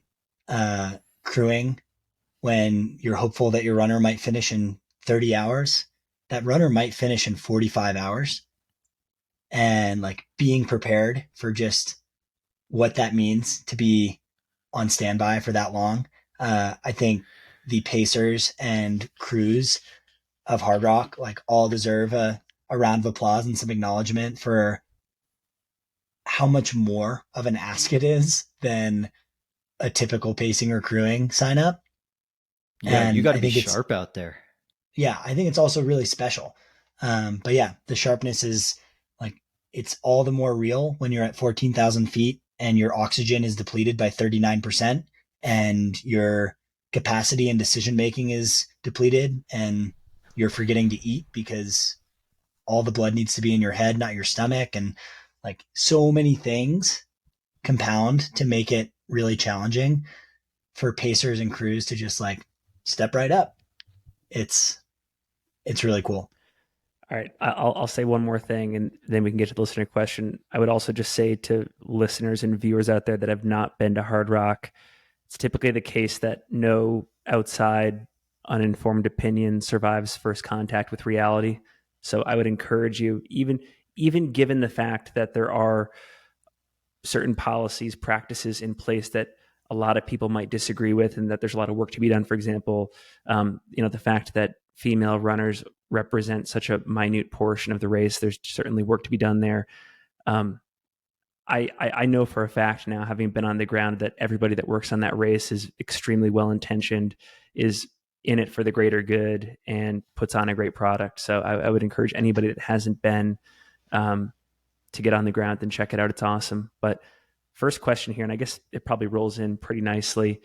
crewing, when you're hopeful that your runner might finish in 30 hours, that runner might finish in 45 hours. And like being prepared for just what that means to be on standby for that long. I think the pacers and crews of Hardrock like all deserve a round of applause and some acknowledgement for how much more of an ask it is than a typical pacing or crewing sign up. Yeah, And you got I to be think it's, sharp out there. yeah, I think it's also really special. But yeah, the sharpness is like, it's all the more real when you're at 14,000 feet and your oxygen is depleted by 39% and your capacity and decision making is depleted and you're forgetting to eat because all the blood needs to be in your head, not your stomach. And like so many things compound to make it really challenging for pacers and crews to just like step right up. It's really cool. All right, I'll say one more thing, and then we can get to the listener question. I would also just say to listeners and viewers out there that have not been to Hardrock, it's typically the case that no outside uninformed opinion survives first contact with reality. So I would encourage you, even given the fact that there are certain policies, practices in place that a lot of people might disagree with, and that there's a lot of work to be done. For example, the fact that female runners represent such a minute portion of the race, there's certainly work to be done there. I know for a fact now, having been on the ground, that everybody that works on that race is extremely well-intentioned, is in it for the greater good, and puts on a great product. So I would encourage anybody that hasn't been to get on the ground and check it out. It's awesome. But first question here, and I guess it probably rolls in pretty nicely.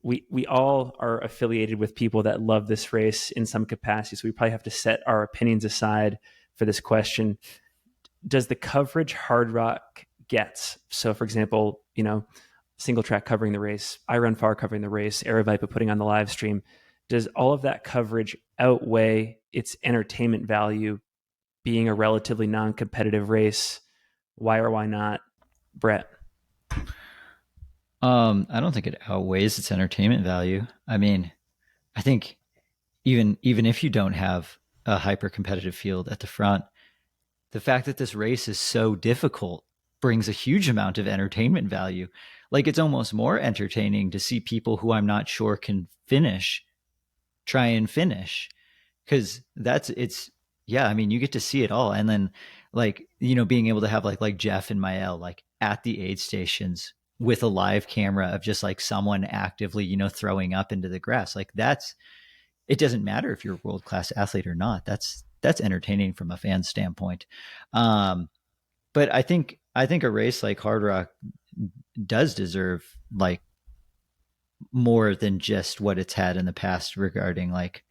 We all are affiliated with people that love this race in some capacity, so we probably have to set our opinions aside for this question. Does the coverage Hardrock gets, so for example, Single Track covering the race, I Run Far covering the race, Aerovipa putting on the live stream, does all of that coverage outweigh its entertainment value being a relatively non-competitive race? Why or why not, Brett? I don't think it outweighs its entertainment value. I mean, I think even if you don't have a hyper competitive field at the front, the fact that this race is so difficult brings a huge amount of entertainment value. Like, it's almost more entertaining to see people who I'm not sure can finish try and finish, because I mean, you get to see it all. And then being able to have like Jeff and Mael like at the aid stations with a live camera of just like someone actively throwing up into the grass, like it doesn't matter if you're a world-class athlete or not. That's entertaining from a fan standpoint. But I think a race like Hardrock does deserve like more than just what it's had in the past regarding like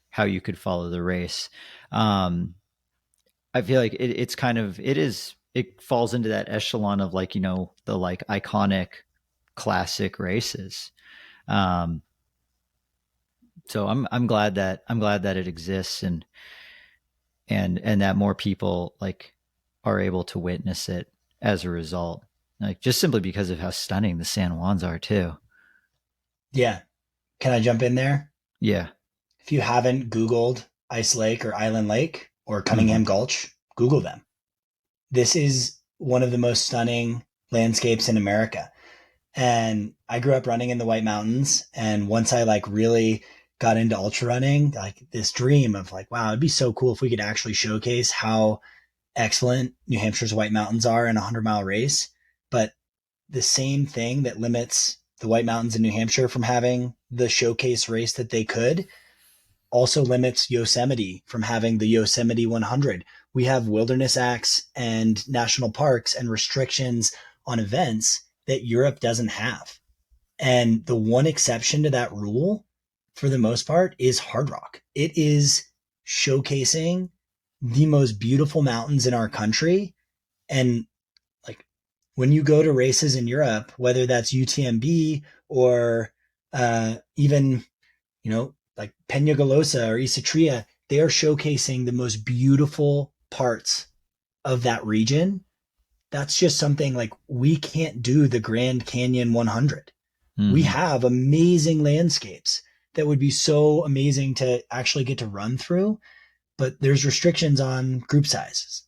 how you could follow the race. I feel like it falls into that echelon of like, the like iconic classic races. So I'm glad that it exists, and that more people like are able to witness it as a result, like just simply because of how stunning the San Juans are too. Yeah. Can I jump in there? Yeah. If you haven't Googled Ice Lake or Island Lake or Cunningham Gulch, Google them. This is one of the most stunning landscapes in America. And I grew up running in the White Mountains. And once I like really got into ultra running, like this dream of like, wow, it'd be so cool if we could actually showcase how excellent New Hampshire's White Mountains are in a 100-mile race. But the same thing that limits the White Mountains in New Hampshire from having the showcase race that they could also limits Yosemite from having the Yosemite 100. We have wilderness acts and national parks and restrictions on events that Europe doesn't have. And the one exception to that rule, for the most part, is Hardrock. It is showcasing the most beautiful mountains in our country And like when you go to races in Europe, whether that's UTMB or even, like Peñagolosa or Isatria, they are showcasing the most beautiful parts of that region. That's just something like we can't do the Grand Canyon 100. We have amazing landscapes that would be so amazing to actually get to run through, but there's restrictions on group sizes.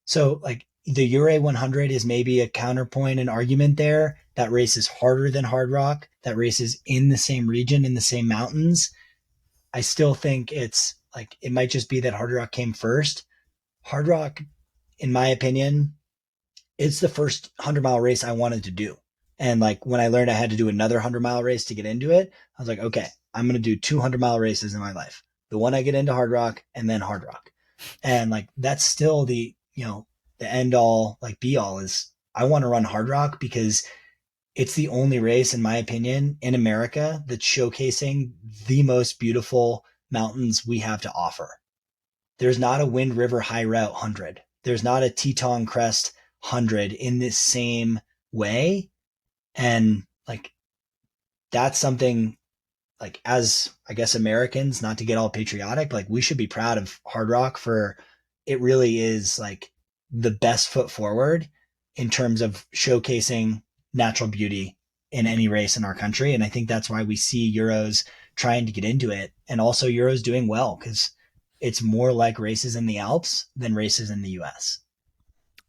So like the Ure 100 is maybe a counterpoint, an argument there. That race is harder than Hardrock. That race is in the same region, in the same mountains. I still think it's like, it might just be that Hardrock came first. Hardrock, in my opinion, it's the first 100-mile race I wanted to do. And like when I learned I had to do another 100-mile race to get into it, I was like, okay, I'm going to do 200-mile races in my life. The one I get into Hardrock and then Hardrock. And like, that's still the end all, like be all is I want to run Hardrock because it's the only race, in my opinion, in America that's showcasing the most beautiful mountains we have to offer. There's not a Wind River High Route 100. There's not a Teton Crest 100 in this same way. And like, that's something like, as I guess Americans, not to get all patriotic, like we should be proud of Hardrock for it really is like the best foot forward in terms of showcasing natural beauty in any race in our country. And I think that's why we see Euros trying to get into it, and also Euros doing well because it's more like races in the Alps than races in the US.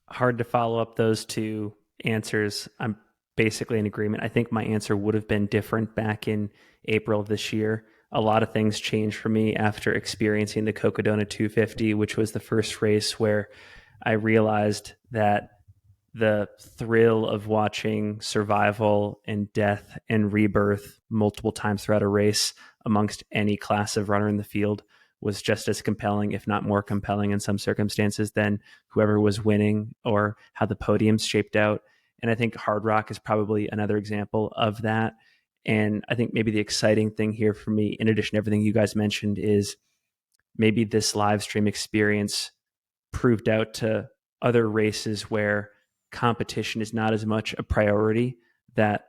Hard to follow up those two answers. I'm basically in agreement. I think my answer would have been different back in April of this year. A lot of things changed for me after experiencing the Cocodona 250, which was the first race where I realized that the thrill of watching survival and death and rebirth multiple times throughout a race amongst any class of runner in the field was just as compelling, if not more compelling in some circumstances, than whoever was winning or how the podiums shaped out. And I think Hardrock is probably another example of that. And I think maybe the exciting thing here for me, in addition to everything you guys mentioned, is maybe this live stream experience proved out to other races where competition is not as much a priority, that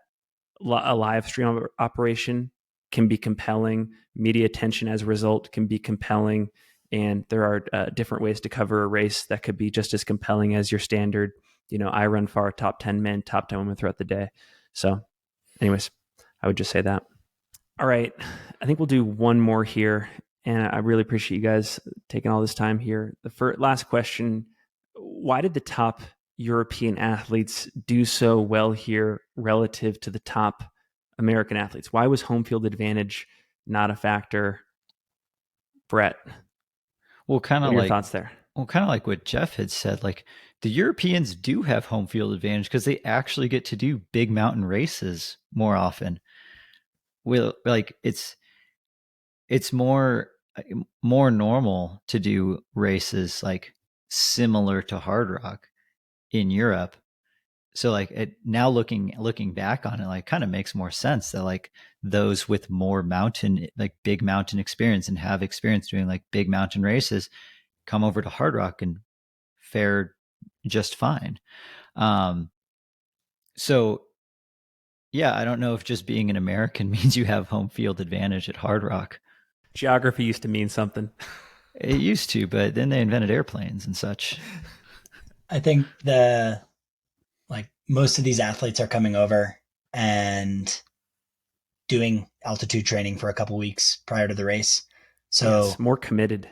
a live stream operation can be compelling. Media attention as a result can be compelling. And there are different ways to cover a race that could be just as compelling as your standard, I run far, top 10 men, top 10 women throughout the day. So anyways, I would just say that. All right. I think we'll do one more here. And I really appreciate you guys taking all this time here. The last question, why did the top European athletes do so well here relative to the top American athletes? Why was home field advantage not a factor? Brett, well, kind of what are your like thoughts there? Well, kind of like what Jeff had said, like the Europeans do have home field advantage because they actually get to do big mountain races more often. Well, like it's more normal to do races like similar to Hardrock in Europe. So like now looking back on it, like kind of makes more sense that like those with more mountain, like big mountain experience and have experience doing like big mountain races come over to Hardrock and fared just fine. So yeah, I don't know if just being an American means you have home field advantage at Hardrock. Geography used to mean something. It used to, but then they invented airplanes and such. I think most of these athletes are coming over and doing altitude training for a couple weeks prior to the race. So yes, more committed.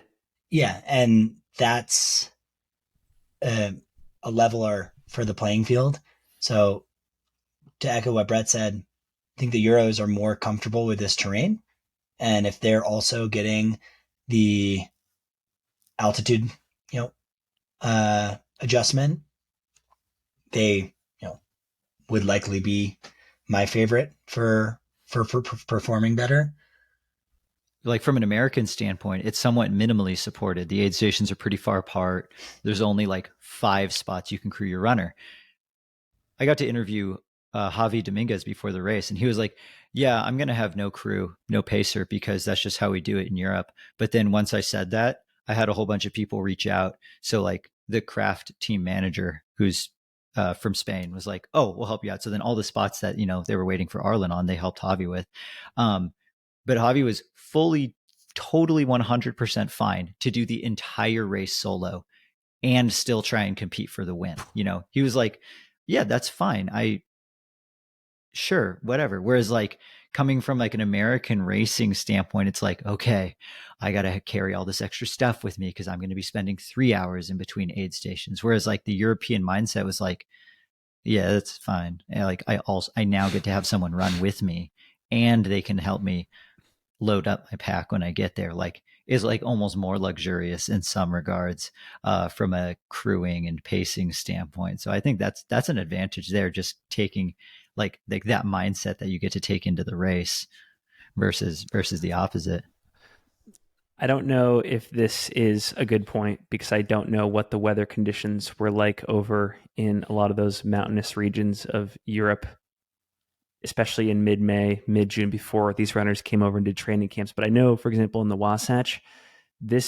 Yeah. And that's a leveler for the playing field. So to echo what Brett said, I think the Euros are more comfortable with this terrain. And if they're also getting the altitude, adjustment, they, would likely be my favorite for performing better. Like from an American standpoint, it's somewhat minimally supported. The aid stations are pretty far apart. There's only like 5 spots you can crew your runner. I got to interview Javi Dominguez before the race, and he was like, yeah, I'm going to have no crew, no pacer, because that's just how we do it in Europe. But then once I said that, I had a whole bunch of people reach out. So like the craft team manager who's from Spain, was like, "Oh, we'll help you out." So then all the spots that they were waiting for Arlen on, they helped Javi with. But Javi was fully, totally 100% fine to do the entire race solo and still try and compete for the win. He was like, "Yeah, that's fine. Sure, whatever." Whereas like coming from like an American racing standpoint, it's like, okay, I got to carry all this extra stuff with me because I'm going to be spending 3 hours in between aid stations. Whereas like the European mindset was like, yeah, that's fine. And like I now get to have someone run with me and they can help me load up my pack when I get there. Like is like almost more luxurious in some regards from a crewing and pacing standpoint. So I think that's an advantage there, just taking like that mindset that you get to take into the race versus the opposite. I don't know if this is a good point because I don't know what the weather conditions were like over in a lot of those mountainous regions of Europe, especially in mid-May, mid-June, before these runners came over and did training camps. But I know, for example, in the Wasatch,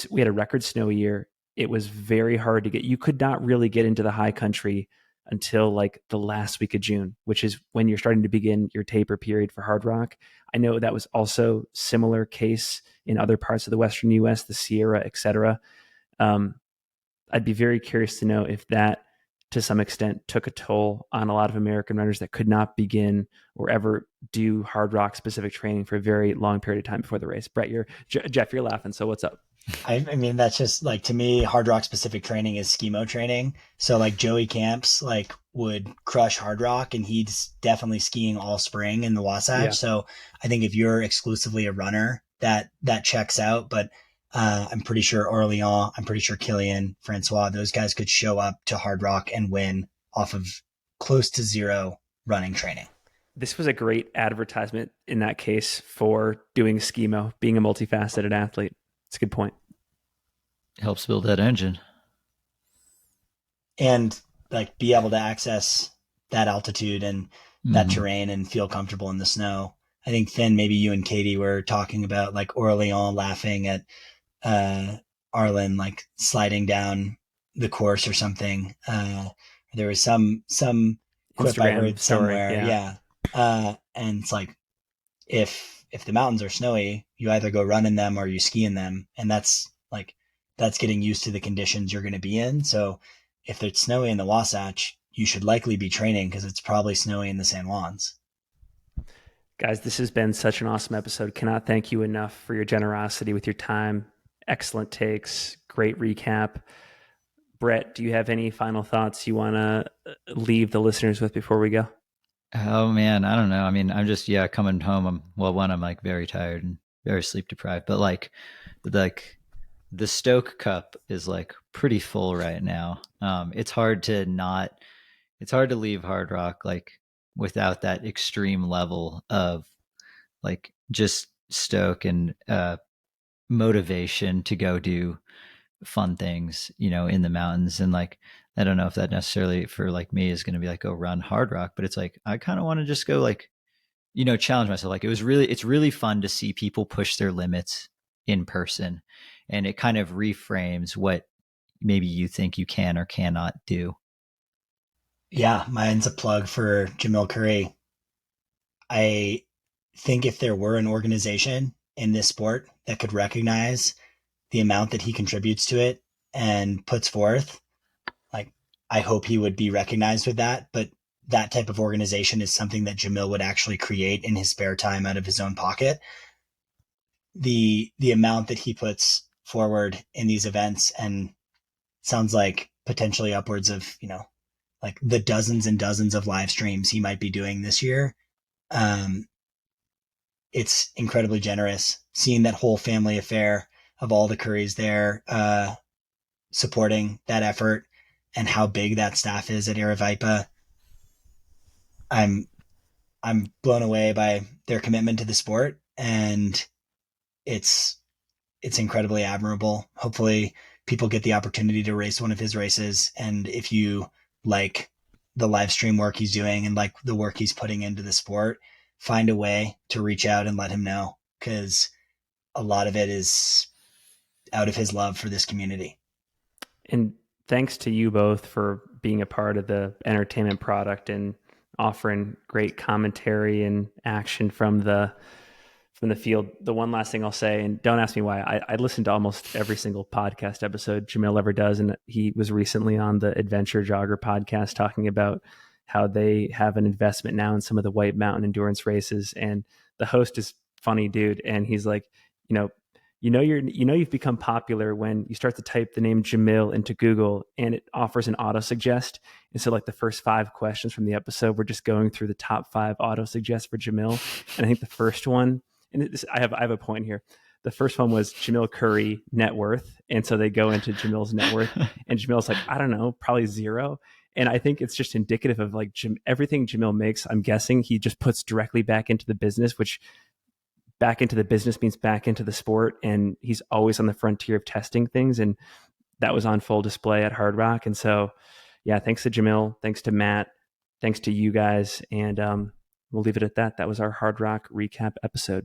we had a record snow year. It was very hard to get. You could not really get into the high country until like the last week of June, which is when you're starting to begin your taper period for Hardrock. I know that was also similar case in other parts of the Western US, the Sierra, et cetera. I'd be very curious to know if that to some extent took a toll on a lot of American runners that could not begin or ever do Hardrock specific training for a very long period of time before the race. Brett, Jeff, you're laughing. So what's up? I mean, that's just like, to me, Hardrock specific training is skimo training. So like Joey Camps like would crush Hardrock, and he's definitely skiing all spring in the Wasatch. Yeah. So I think if you're exclusively a runner, that checks out. But I'm pretty sure Aurelian, I'm pretty sure Killian, Francois, those guys could show up to Hardrock and win off of close to zero running training. This was a great advertisement in that case for doing skimo, being a multifaceted athlete. It's a good point. Helps build that engine. And like be able to access that altitude and that terrain and feel comfortable in the snow. I think Finn, maybe you and Katie were talking about like Aurelian laughing at Arlen like sliding down the course or something. There was some quip I heard somewhere. Yeah. And it's like if the mountains are snowy, you either go run in them or you ski in them, and that's getting used to the conditions you're going to be in. So if it's snowy in the Wasatch, you should likely be training because it's probably snowy in the San Juans. Guys, this has been such an awesome episode. Cannot thank you enough for your generosity with your time. Excellent takes. Great recap. Brett, do you have any final thoughts you want to leave the listeners with before we go? Oh man, I don't know. I mean, I'm just coming home. I'm like very tired and very sleep deprived, but like the Stoke Cup is like pretty full right now. It's hard to leave Hardrock like without that extreme level of like just stoke and motivation to go do fun things, in the mountains. And like, I don't know if that necessarily for like me is going to be like, go run Hardrock, but it's like, I kind of want to just go like, challenge myself. Like it's really fun to see people push their limits in person, and it kind of reframes what maybe you think you can or cannot do. Yeah, mine's a plug for Jamil Curry. I think if there were an organization in this sport that could recognize the amount that he contributes to it and puts forth, like I hope he would be recognized with that. But that type of organization is something that Jamil would actually create in his spare time out of his own pocket. The amount that he puts forward in these events, and sounds like potentially upwards of, like the dozens and dozens of live streams he might be doing this year. It's incredibly generous seeing that whole family affair of all the Currys there, supporting that effort, and how big that staff is at Aravaipa. I'm blown away by their commitment to the sport, and it's incredibly admirable. Hopefully people get the opportunity to race one of his races. And if you like the live stream work he's doing and like the work he's putting into the sport, find a way to reach out and let him know, because a lot of it is out of his love for this community. And thanks to you both for being a part of the entertainment product and offering great commentary and action from the field. The one last thing I'll say, and don't ask me why, I listen to almost every single podcast episode Jamil ever does, and he was recently on the Adventure Jogger podcast talking about how they have an investment now in some of the White Mountain endurance races, and the host is funny dude, and he's like, you've become popular when you start to type the name Jamil into Google and it offers an auto suggest. And so like the first 5 questions from the episode, we're just going through the top 5 auto suggests for Jamil. And I think the first one, and I have a point here. The first one was Jamil Curry net worth. And so they go into Jamil's net worth and Jamil's like, I don't know, probably 0. And I think it's just indicative of like everything Jamil makes, I'm guessing he just puts directly back into the business, which back into the business means back into the sport. And he's always on the frontier of testing things. And that was on full display at Hardrock. And so, yeah, thanks to Jamil, thanks to Matt, thanks to you guys. And we'll leave it at that. That was our Hardrock recap episode.